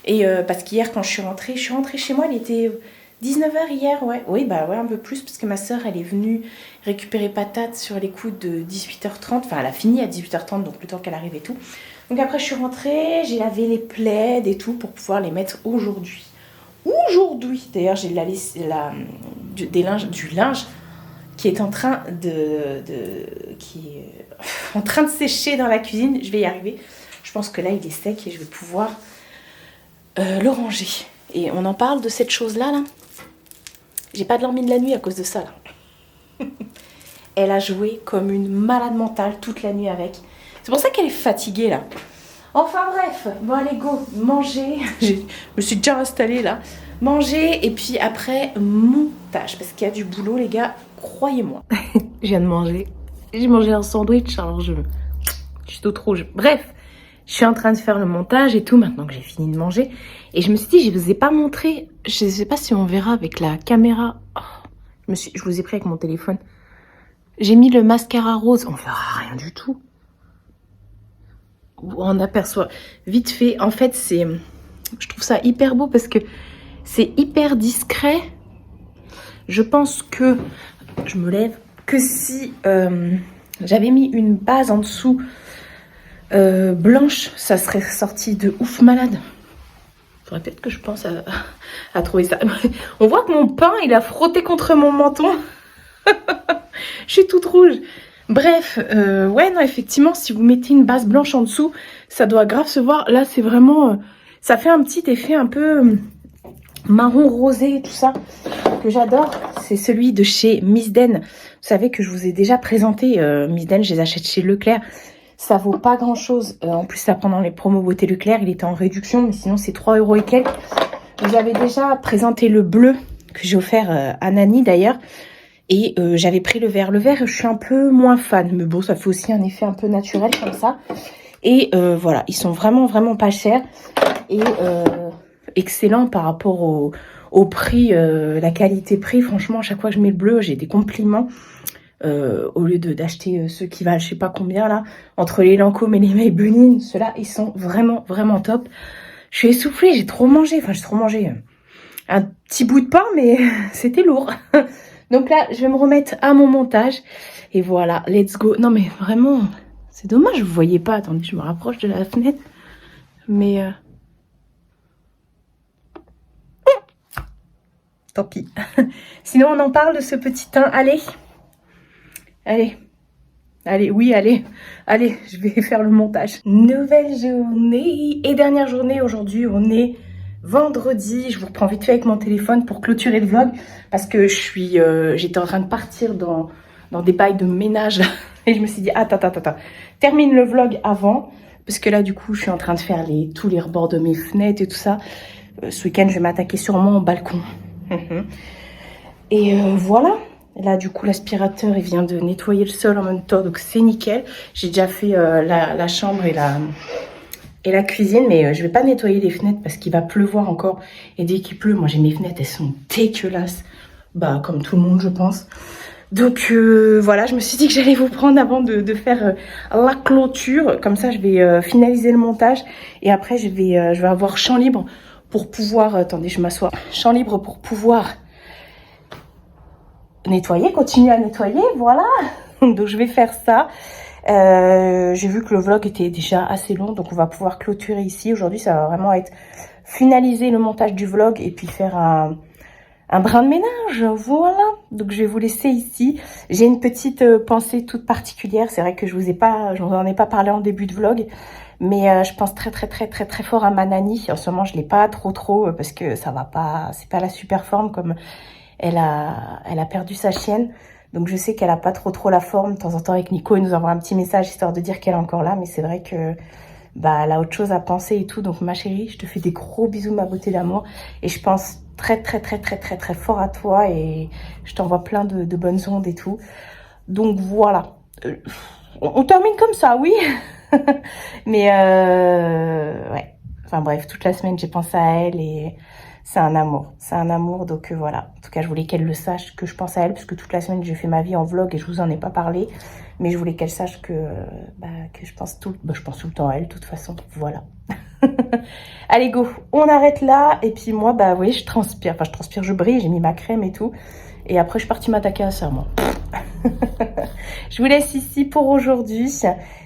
Et parce qu'hier quand je suis rentrée chez moi, il était 19h hier, ouais. Oui, bah ouais, un peu plus, parce que ma soeur, elle est venue récupérer patate sur les coups de 18h30. Enfin, elle a fini à 18h30, donc le temps qu'elle arrive et tout. Donc après, je suis rentrée, j'ai lavé les plaids et tout pour pouvoir les mettre aujourd'hui. D'ailleurs, j'ai du linge qui est en train en train de sécher dans la cuisine. Je vais y arriver. Je pense que là, il est sec et je vais pouvoir le ranger. Et on en parle de cette chose-là, là. J'ai pas dormi de la nuit à cause de ça, là. Elle a joué comme une malade mentale toute la nuit avec. C'est pour ça qu'elle est fatiguée, là. Enfin bref, bon allez go, manger. Je me suis déjà installée, là. Manger et puis après, montage. Parce qu'il y a du boulot, les gars, croyez-moi. Je viens de manger. J'ai mangé un sandwich, alors je suis toute rouge. Bref, je suis en train de faire le montage et tout, maintenant que j'ai fini de manger. Et je me suis dit, je vous ai pas montré, je sais pas si on verra avec la caméra. Oh, je vous ai pris avec mon téléphone. J'ai mis le mascara rose, on verra rien du tout. On aperçoit vite fait. En fait, je trouve ça hyper beau parce que c'est hyper discret. Je pense que, je me lève, que si j'avais mis une base en dessous blanche, ça serait sorti de ouf malade. Faudrait peut-être que je pense à trouver ça. On voit que mon pain, il a frotté contre mon menton. Je suis toute rouge. Bref, ouais, non, effectivement, si vous mettez une base blanche en dessous, ça doit grave se voir. Là, c'est vraiment... ça fait un petit effet un peu marron rosé et tout ça, que j'adore. C'est celui de chez Miss Den. Vous savez que je vous ai déjà présenté Miss Den, je les achète chez Leclerc. Ça vaut pas grand chose. En plus, là, pendant les promos beauté Leclerc, il était en réduction, mais sinon, c'est 3 € et quelques. Vous avez déjà présenté le bleu que j'ai offert à Nani d'ailleurs. Et j'avais pris le vert. Le vert, je suis un peu moins fan. Mais bon, ça fait aussi un effet un peu naturel comme ça. Et voilà, ils sont vraiment pas chers. Et excellents par rapport au prix, la qualité-prix. Franchement, à chaque fois que je mets le bleu, j'ai des compliments. Au lieu d'acheter ceux qui valent je sais pas combien là, entre les Lancôme et les Maybelline, ceux-là ils sont vraiment top. Je suis essoufflée, j'ai trop mangé, un petit bout de pain, mais c'était lourd. Donc là je vais me remettre à mon montage et voilà, let's go. Non mais vraiment, c'est dommage, vous voyez pas. Attendez, je me rapproche de la fenêtre, mais tant pis. Sinon on en parle de ce petit teint. Allez, je vais faire le montage. Nouvelle journée et dernière journée aujourd'hui, on est vendredi. Je vous reprends vite fait avec mon téléphone pour clôturer le vlog parce que j'étais en train de partir dans des bails de ménage et je me suis dit, attends, termine le vlog avant parce que là du coup je suis en train de faire tous les rebords de mes fenêtres et tout ça. Ce week-end je vais m'attaquer sûrement au balcon. Et voilà. Là du coup l'aspirateur il vient de nettoyer le sol en même temps, donc c'est nickel. J'ai déjà fait la chambre et la cuisine, mais je vais pas nettoyer les fenêtres parce qu'il va pleuvoir encore. Et dès qu'il pleut, moi j'ai mes fenêtres, elles sont dégueulasses. Bah comme tout le monde je pense. Donc voilà, je me suis dit que j'allais vous prendre avant de faire la clôture. Comme ça je vais finaliser le montage. Et après je vais avoir champ libre pour pouvoir... attendez, je m'assois. Champ libre pour pouvoir nettoyer, continuer à nettoyer, voilà. Donc je vais faire ça. J'ai vu que le vlog était déjà assez long, donc on va pouvoir clôturer ici. Aujourd'hui, ça va vraiment être finaliser le montage du vlog et puis faire un brin de ménage, voilà. Donc je vais vous laisser ici. J'ai une petite pensée toute particulière. C'est vrai que je vous en ai pas parlé en début de vlog, mais je pense très fort à ma Nani. En ce moment, je l'ai pas trop parce que ça va pas, c'est pas la super forme, comme elle a perdu sa chienne. Donc je sais qu'elle a pas trop la forme. De temps en temps avec Nico, il nous envoie un petit message histoire de dire qu'elle est encore là. Mais c'est vrai que bah elle a autre chose à penser et tout. Donc ma chérie, je te fais des gros bisous, ma beauté d'amour. Et je pense très fort à toi. Et je t'envoie plein de bonnes ondes et tout. Donc voilà. On termine comme ça, oui. Mais ouais. Enfin bref, toute la semaine j'ai pensé à elle et... c'est un amour, donc voilà. En tout cas, je voulais qu'elle le sache, que je pense à elle, parce que toute la semaine, j'ai fait ma vie en vlog et je vous en ai pas parlé. Mais je voulais qu'elle sache que je pense tout le temps à elle, de toute façon. Voilà. Allez, go, on arrête là. Et puis moi, bah oui, je transpire. Enfin, je brille, j'ai mis ma crème et tout. Et après, je suis partie m'attaquer à ça, moi. Je vous laisse ici pour aujourd'hui.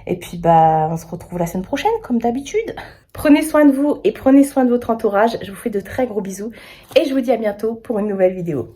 Et puis, bah, on se retrouve la semaine prochaine, comme d'habitude. Prenez soin de vous et prenez soin de votre entourage. Je vous fais de très gros bisous. Et je vous dis à bientôt pour une nouvelle vidéo.